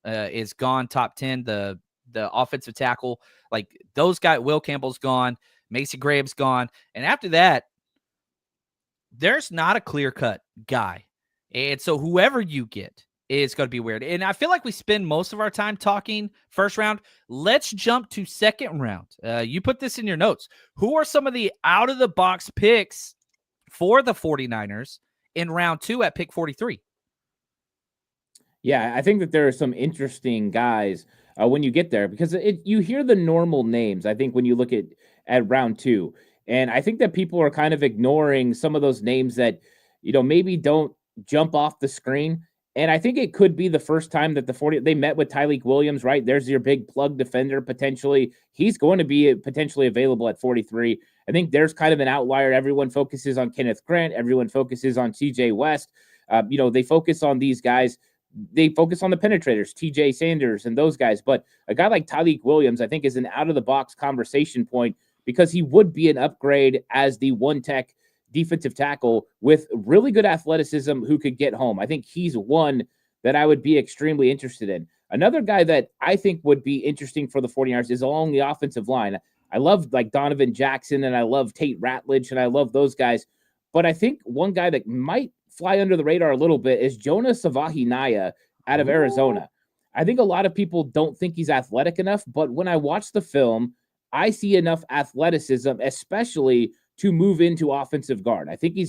is gone top 10, the offensive tackle. Like those guys, Will Campbell's gone, Macy Graham's gone. And after that, there's not a clear-cut guy. And so whoever you get, it's going to be weird. And I feel like we spend most of our time talking first round. Let's jump to second round. You put this in your notes. Who are some of the out-of-the-box picks for the 49ers in round 2 at pick 43? Yeah, I think that there are some interesting guys when you get there, because you hear the normal names, I think, when you look at round 2. And I think that people are kind of ignoring some of those names that, maybe don't jump off the screen. And I think it could be the first time that they met with Tyleik Williams, right? There's your big plug defender potentially. He's going to be potentially available at 43. I think there's kind of an outlier. Everyone focuses on Kenneth Grant. Everyone focuses on TJ West. They focus on these guys. They focus on the penetrators, TJ Sanders and those guys. But a guy like Tyleik Williams, I think, is an out-of-the-box conversation point, because he would be an upgrade as the one-tech defensive tackle with really good athleticism who could get home. I think he's one that I would be extremely interested in. Another guy that I think would be interesting for the 49ers is along the offensive line. I love Donovan Jackson, and I love Tate Ratledge, and I love those guys. But I think one guy that might fly under the radar a little bit is Jonah Savahinaya out of Arizona. I think a lot of people don't think he's athletic enough, but when I watch the film, I see enough athleticism, especially to move into offensive guard. I think he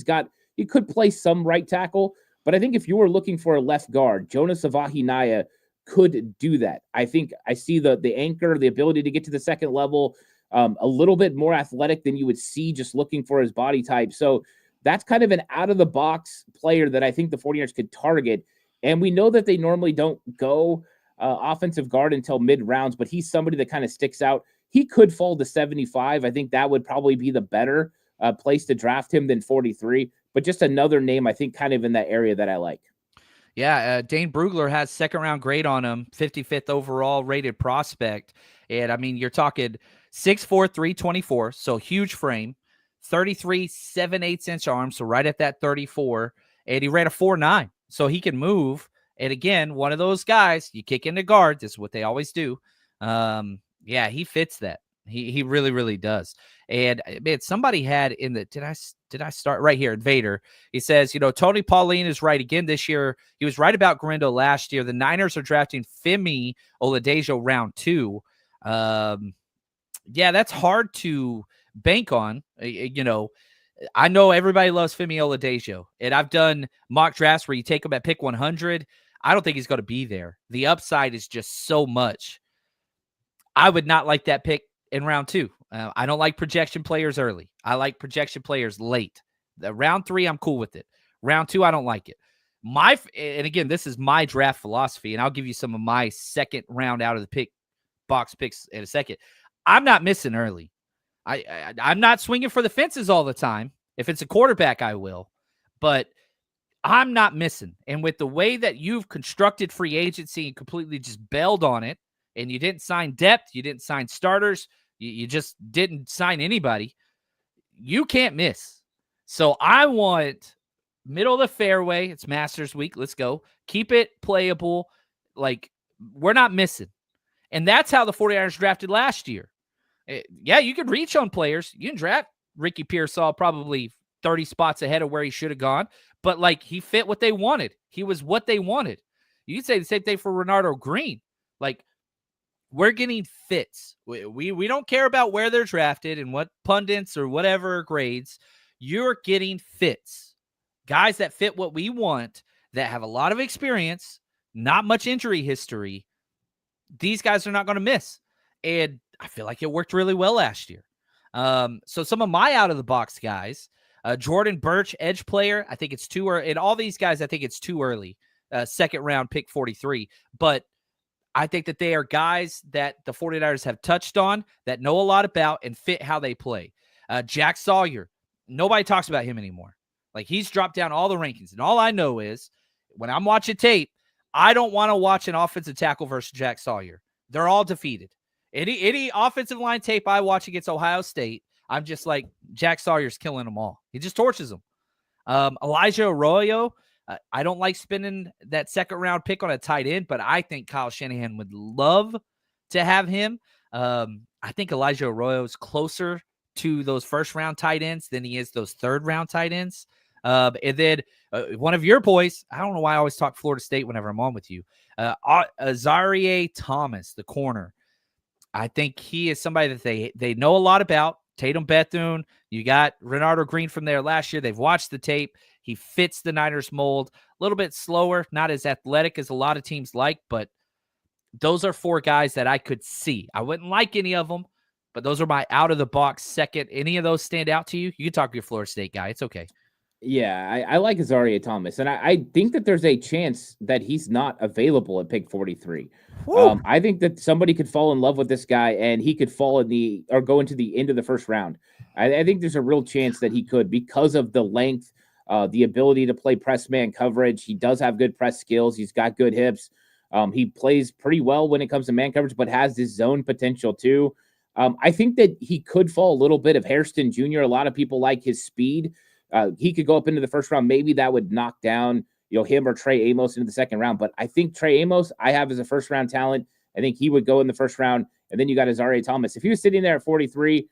could play some right tackle, but I think if you were looking for a left guard, Jonah Savahinaya could do that. I think I see the anchor, the ability to get to the second level, a little bit more athletic than you would see just looking for his body type. So that's kind of an out-of-the-box player that I think the 49ers could target. And we know that they normally don't go offensive guard until mid-rounds, but he's somebody that kind of sticks out. He could fall to 75. I think that would probably be the better place to draft him than 43. But just another name, I think, kind of in that area that I like. Yeah, Dane Brugler has second-round grade on him, 55th overall rated prospect. And, I mean, you're talking 6'4", 324, so huge frame, 33 7/8-inch arms, so right at that 34. And he ran a 4.9, so he can move. And, again, one of those guys, you kick into guard. This is what they always do. Yeah, he fits that. He really, really does. And man, somebody had in the did I start right here? Vader. He says, Tony Pauline is right again this year. He was right about Grindo last year. The Niners are drafting Femi Oladejo round 2. Yeah, that's hard to bank on. I know everybody loves Femi Oladejo, and I've done mock drafts where you take him at pick 100. I don't think he's going to be there. The upside is just so much. I would not like that pick in round 2. I don't like projection players early. I like projection players late. Round 3, I'm cool with it. Round 2, I don't like it. And again, this is my draft philosophy, and I'll give you some of my second round out of the box picks in a second. I'm not missing early. I'm not swinging for the fences all the time. If it's a quarterback, I will. But I'm not missing. And with the way that you've constructed free agency and completely just bailed on it, and you didn't sign depth, you didn't sign starters, you just didn't sign anybody, you can't miss. So I want middle of the fairway. It's Masters week. Let's go. Keep it playable. Like, we're not missing. And that's how the 49ers drafted last year. Yeah, you could reach on players. You can draft Ricky Pearsall probably 30 spots ahead of where he should have gone. But, like, he fit what they wanted. He was what they wanted. You could say the same thing for Renardo Green. Like, we're getting fits. We don't care about where they're drafted and what pundits or whatever grades. You're getting fits. Guys that fit what we want, that have a lot of experience, not much injury history. These guys are not going to miss. And I feel like it worked really well last year. So some of my out-of-the-box guys, Jordan Birch, edge player, I think it's too early. And all these guys, I think it's too early. Second round, pick 43. But I think that they are guys that the 49ers have touched on, that know a lot about and fit how they play. Jack Sawyer, nobody talks about him anymore. Like, he's dropped down all the rankings. And all I know is when I'm watching tape, I don't want to watch an offensive tackle versus Jack Sawyer. They're all defeated. Any offensive line tape I watch against Ohio State, I'm just like, Jack Sawyer's killing them all. He just torches them. Elijah Arroyo, I don't like spending that second round pick on a tight end, but I think Kyle Shanahan would love to have him. I think Elijah Arroyo is closer to those first round tight ends than he is those third round tight ends. And then one of your boys, I don't know why I always talk Florida State whenever I'm on with you, Azareye'h Thomas, the corner. I think he is somebody that they know a lot about. Tatum Bethune, you got Renardo Green from there last year. They've watched the tape. He fits the Niners mold. A little bit slower, not as athletic as a lot of teams like, but those are 4 guys that I could see. I wouldn't like any of them, but those are my out-of-the-box second. Any of those stand out to you? You can talk to your Florida State guy. It's okay. Yeah, I like Azareye'h Thomas, and I think that there's a chance that he's not available at pick 43. I think that somebody could fall in love with this guy, and he could fall go into the end of the first round. I think there's a real chance that he could, because of the length, the ability to play press man coverage. He does have good press skills. He's got good hips. He plays pretty well when it comes to man coverage, but has this zone potential too. I think that he could fall a little bit of Hairston Jr. A lot of people like his speed. He could go up into the first round. Maybe that would knock down, him or Trey Amos into the second round. But I think Trey Amos, I have as a first round talent. I think he would go in the first round. And then you got Azareye'h Thomas. If he was sitting there at 43,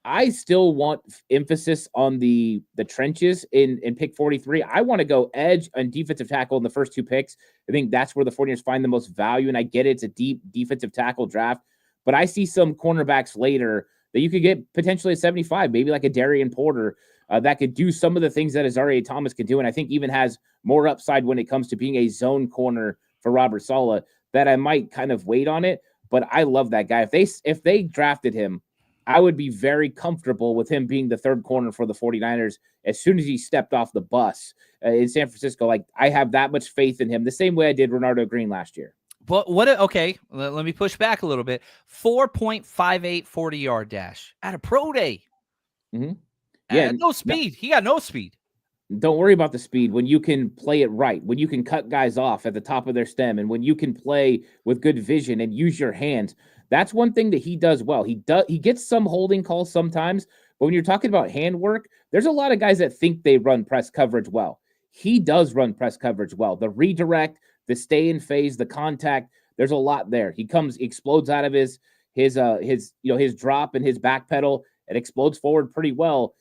I still want emphasis on the trenches in pick 43. I want to go edge and defensive tackle in the first 2 picks. I think that's where the 49ers find the most value. And I get it. It's a deep defensive tackle draft. But I see some cornerbacks later that you could get potentially at 75, maybe like a Darian Porter, that could do some of the things that Azareye'h Thomas could do, and I think even has more upside when it comes to being a zone corner for Robert Saleh, that I might kind of wait on it. But I love that guy. If they drafted him, I would be very comfortable with him being the third corner for the 49ers as soon as he stepped off the bus in San Francisco. Like, I have that much faith in him, the same way I did Renardo Green last year. But okay, let me push back a little bit. 4.58 40-yard dash at a pro day. Mm-hmm. Yeah, no speed. He got no speed. Don't worry about the speed when you can play it right, when you can cut guys off at the top of their stem, and when you can play with good vision and use your hands. That's one thing that he does well. He gets some holding calls sometimes, but when you're talking about handwork, there's a lot of guys that think they run press coverage well. He does run press coverage well. The redirect, the stay in phase, the contact, there's a lot there. He explodes out of his drop and his back pedal. It explodes forward pretty well.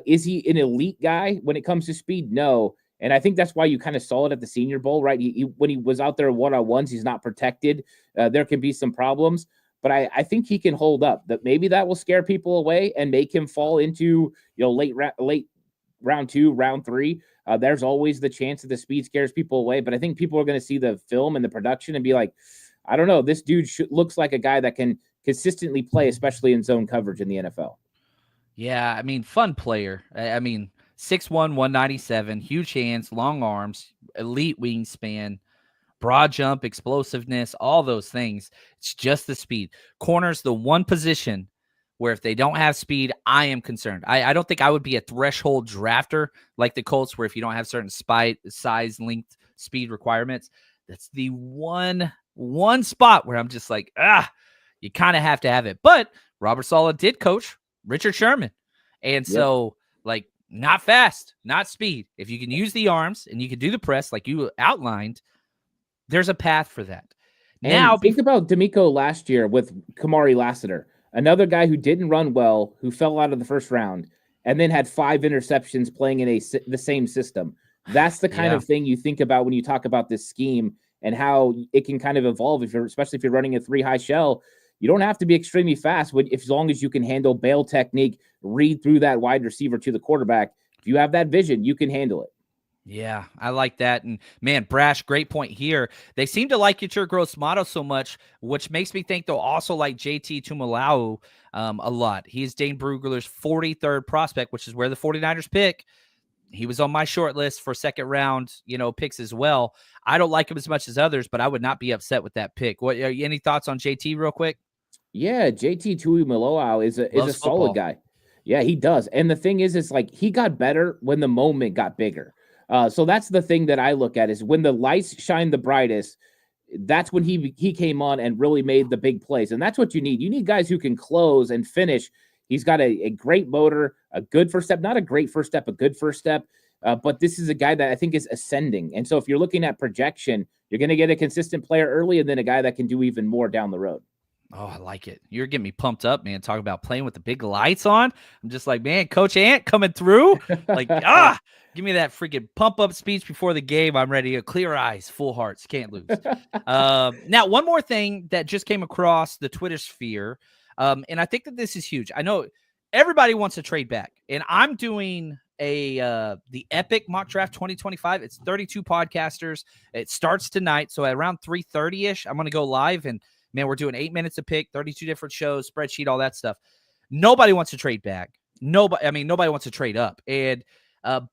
Is he an elite guy when it comes to speed? No. And I think that's why you kind of saw it at the Senior Bowl, right? When he was out there one-on-ones, he's not protected. There can be some problems, but I think he can hold up. That maybe that will scare people away and make him fall into late round 2, round 3. There's always the chance that the speed scares people away, but I think people are going to see the film and the production and be like, I don't know, this dude looks like a guy that can consistently play, especially in zone coverage in the NFL. Yeah, I mean, fun player. I mean, 6'1", 197, huge hands, long arms, elite wingspan, broad jump, explosiveness, all those things. It's just the speed. Corner's the one position where if they don't have speed, I am concerned. I don't think I would be a threshold drafter like the Colts, where if you don't have certain size, length, speed requirements, that's the one spot where I'm just like, you kind of have to have it. But Robert Saleh did coach Richard Sherman. And so, like, not fast, not speed. If you can use the arms and you can do the press like you outlined, there's a path for that. And Now, think about D'Amico last year with Kamari Lassiter, another guy who didn't run well, who fell out of the first round, and then had 5 interceptions playing in the same system. That's the kind of thing you think about when you talk about this scheme and how it can kind of evolve. Especially if you're running a 3-high shell, you don't have to be extremely fast as long as you can handle bail technique, read through that wide receiver to the quarterback. If you have that vision, you can handle it. Yeah, I like that. And man, Brash, great point here. They seem to like your gross motto so much, which makes me think they'll also like JT Tuimoloau a lot. He's Dane Brugler's 43rd prospect, which is where the 49ers pick. He was on my short list for second round, picks as well. I don't like him as much as others, but I would not be upset with that pick. What any thoughts on JT real quick? Yeah, JT Tuimoloau is a solid guy. Yeah, he does. And the thing is like he got better when the moment got bigger. So that's the thing that I look at is when the lights shine the brightest, that's when he came on and really made the big plays. And that's what you need. You need guys who can close and finish. He's got a great motor, a good first step, not a great first step, a good first step. But this is a guy that I think is ascending. And so if you're looking at projection, you're going to get a consistent player early and then a guy that can do even more down the road. Oh, I like it. You're getting me pumped up, man. Talking about playing with the big lights on. I'm just like, man, Coach Ant coming through. Like, give me that freaking pump-up speech before the game. I'm ready. Clear eyes, full hearts. Can't lose. Now, one more thing that just came across the Twitter sphere, and I think that this is huge. I know everybody wants to trade back, and I'm doing the Epic Mock Draft 2025. It's 32 podcasters. It starts tonight, so at around 3:30-ish, I'm going to go live, and man, we're doing 8 minutes a pick, 32 different shows, spreadsheet, all that stuff. Nobody wants to trade back. Nobody wants to trade up. And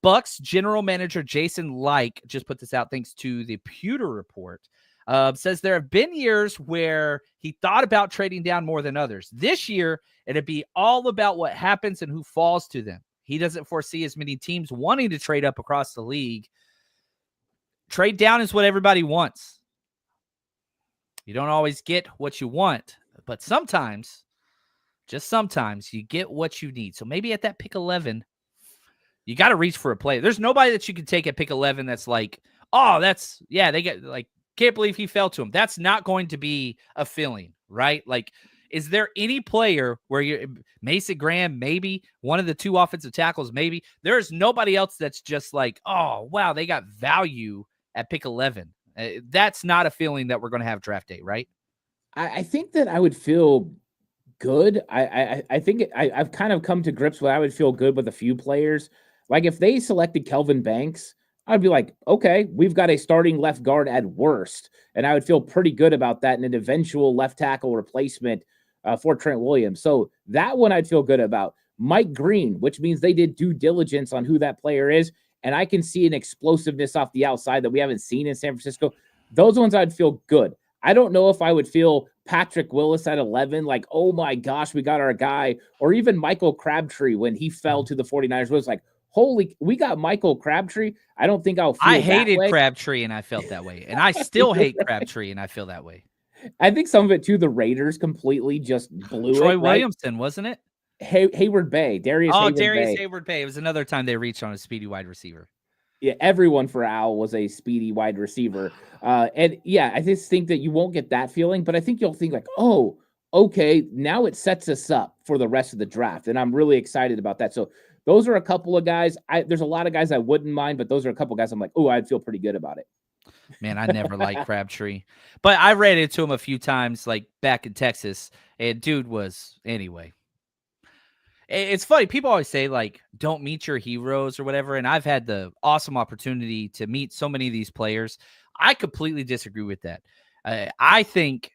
Bucks general manager Jason Like just put this out thanks to the Pewter Report. Says there have been years where he thought about trading down more than others. This year, it'd be all about what happens and who falls to them. He doesn't foresee as many teams wanting to trade up across the league. Trade down is what everybody wants. You don't always get what you want, but sometimes, just sometimes, you get what you need. So maybe at that pick 11, you got to reach for a play. There's nobody that you can take at pick 11 that's like, they get like, can't believe he fell to him. That's not going to be a feeling, right? Like, is there any player where Mason Graham, maybe one of the 2 offensive tackles, maybe there's nobody else that's just like, oh, wow, they got value at pick 11. That's not a feeling that we're going to have draft day, right? I think that I would feel good. I think I've kind of come to grips with I would feel good with a few players. Like if they selected Kelvin Banks, I'd be like, okay, we've got a starting left guard at worst. And I would feel pretty good about that in an eventual left tackle replacement for Trent Williams. So that one I'd feel good about. Mike Green, which means they did due diligence on who that player is. And I can see an explosiveness off the outside that we haven't seen in San Francisco. Those ones I'd feel good. I don't know if I would feel Patrick Willis at 11, like, oh my gosh, we got our guy. Or even Michael Crabtree when he fell to the 49ers was like, holy, we got Michael Crabtree. I don't think I'll feel I hated Crabtree and I felt that way. And I still hate Crabtree and I feel that way. I think some of it too, the Raiders completely just blew Troy it. Troy Williamson, wasn't it? Hayward Bay, Darius Hayward Bay. It was another time they reached on a speedy wide receiver. Yeah, everyone for Al was a speedy wide receiver. And yeah, I just think that you won't get that feeling, but I think you'll think like, oh, okay, now it sets us up for the rest of the draft. And I'm really excited about that. So those are a couple of guys. There's a lot of guys I wouldn't mind, but those are a couple of guys I'm like, oh, I'd feel pretty good about it. Man, I never liked Crabtree, but I ran into him a few times, like back in Texas, and dude was anyway. It's funny. People always say, like, don't meet your heroes or whatever. And I've had the awesome opportunity to meet so many of these players. I completely disagree with that. I think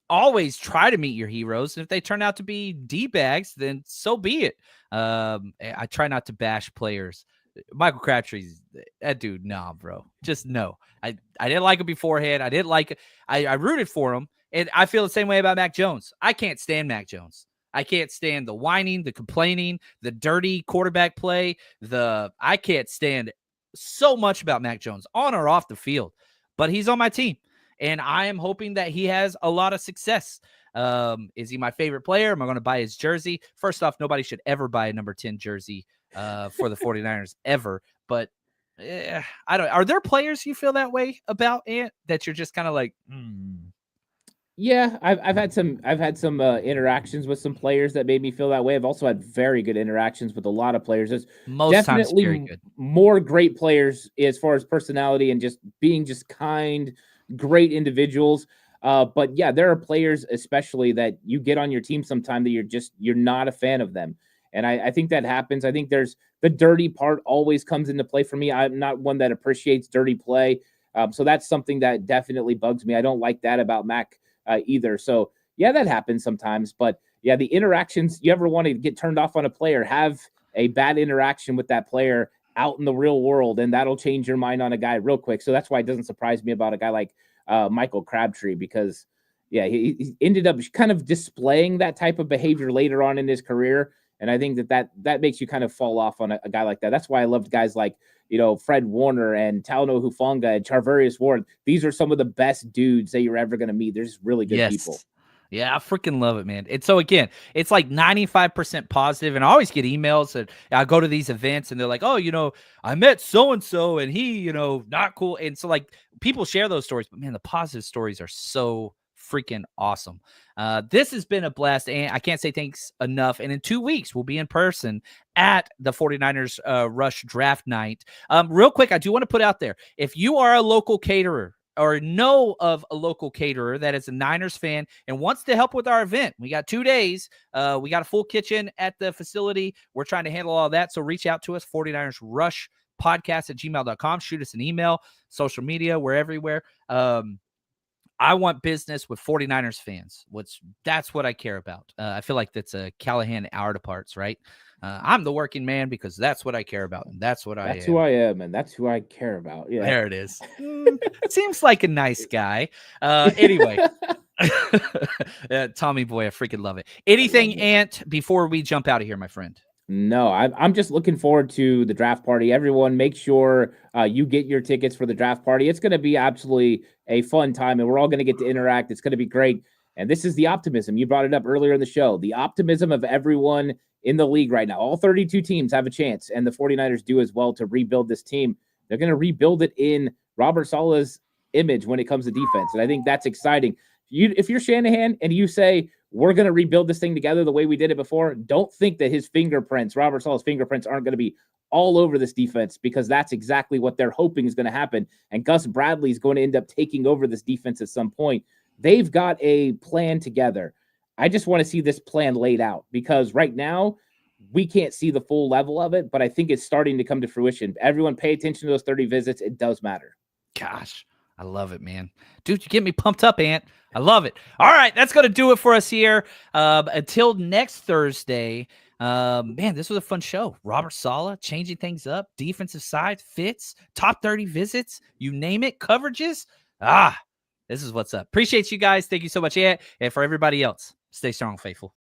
always try to meet your heroes. And if they turn out to be D-bags, then so be it. I try not to bash players. Michael Crabtree's that dude. Nah, bro. Just no. I didn't like him beforehand. I didn't like it. I rooted for him. And I feel the same way about Mac Jones. I can't stand Mac Jones. I can't stand the whining, the complaining, the dirty quarterback play. I can't stand so much about Mac Jones on or off the field. But he's on my team. And I am hoping that he has a lot of success. Is he my favorite player? Am I going to buy his jersey? First off, nobody should ever buy a number 10 jersey for the 49ers ever. But I don't. Are there players you feel that way about, Ant, that you're just kind of like, Yeah, I've had some interactions with some players that made me feel that way. I've also had very good interactions with a lot of players. There's most definitely times very good. more great players as far as personality and just being just kind, great individuals. But yeah, there are players especially that you get on your team sometime that you're not a fan of them. And I think that happens. I think there's the dirty part always comes into play for me. I'm not one that appreciates dirty play. So that's something that definitely bugs me. I don't like that about Mac either. So yeah, that happens sometimes. But yeah, the interactions, you ever want to get turned off on a player, have a bad interaction with that player out in the real world, and that'll change your mind on a guy real quick. So that's why it doesn't surprise me about a guy like Michael Crabtree, because yeah, he ended up kind of displaying that type of behavior later on in his career. And I think that makes you kind of fall off on a guy like that. That's why I loved guys like, Fred Warner and Talanoa Hufanga and Charvarius Ward. These are some of the best dudes that you're ever going to meet. They're just really good people. Yeah, I freaking love it, man. And so again, it's like 95% positive. And I always get emails that I go to these events and they're like, oh, I met so-and-so and he, not cool. And so like people share those stories, but man, the positive stories are so freaking awesome. This has been a blast, and I can't say thanks enough. And in 2 weeks, we'll be in person at the 49ers Rush Draft Night. Real quick, I do want to put out there, if you are a local caterer or know of a local caterer that is a Niners fan and wants to help with our event, we got 2 days. We got a full kitchen at the facility. We're trying to handle all that. So reach out to us, 49ers Rush podcast@gmail.com. Shoot us an email, social media, we're everywhere. I want business with 49ers fans. That's what I care about. I feel like that's a Callahan hour to parts, right? I'm the working man because that's what I care about. And that's who I am. And that's who I care about. Yeah. There it is. Seems like a nice guy. Anyway, Tommy boy, I freaking love it. Anything, Ant, before we jump out of here, my friend? No, I'm just looking forward to the draft party. Everyone, make sure you get your tickets for the draft party. It's going to be absolutely a fun time, and we're all going to get to interact. It's going to be great. And this is the optimism. You brought it up earlier in the show. The optimism of everyone in the league right now. All 32 teams have a chance, and the 49ers do as well to rebuild this team. They're going to rebuild it in Robert Saleh's image when it comes to defense, and I think that's exciting. If you're Shanahan and you say, we're going to rebuild this thing together the way we did it before, don't think that his fingerprints, Robert Saleh's fingerprints, aren't going to be all over this defense, because that's exactly what they're hoping is going to happen. And Gus Bradley is going to end up taking over this defense at some point. They've got a plan together. I just want to see this plan laid out, because right now we can't see the full level of it, but I think it's starting to come to fruition. Everyone pay attention to those 30 visits. It does matter. Gosh, I love it, man. Dude, you get me pumped up, Ant. I love it. All right, that's going to do it for us here. Until next Thursday, man, this was a fun show. Robert Saleh changing things up, defensive side, fits, top 30 visits, you name it, coverages. This is what's up. Appreciate you guys. Thank you so much, Ant. And for everybody else, stay strong, faithful.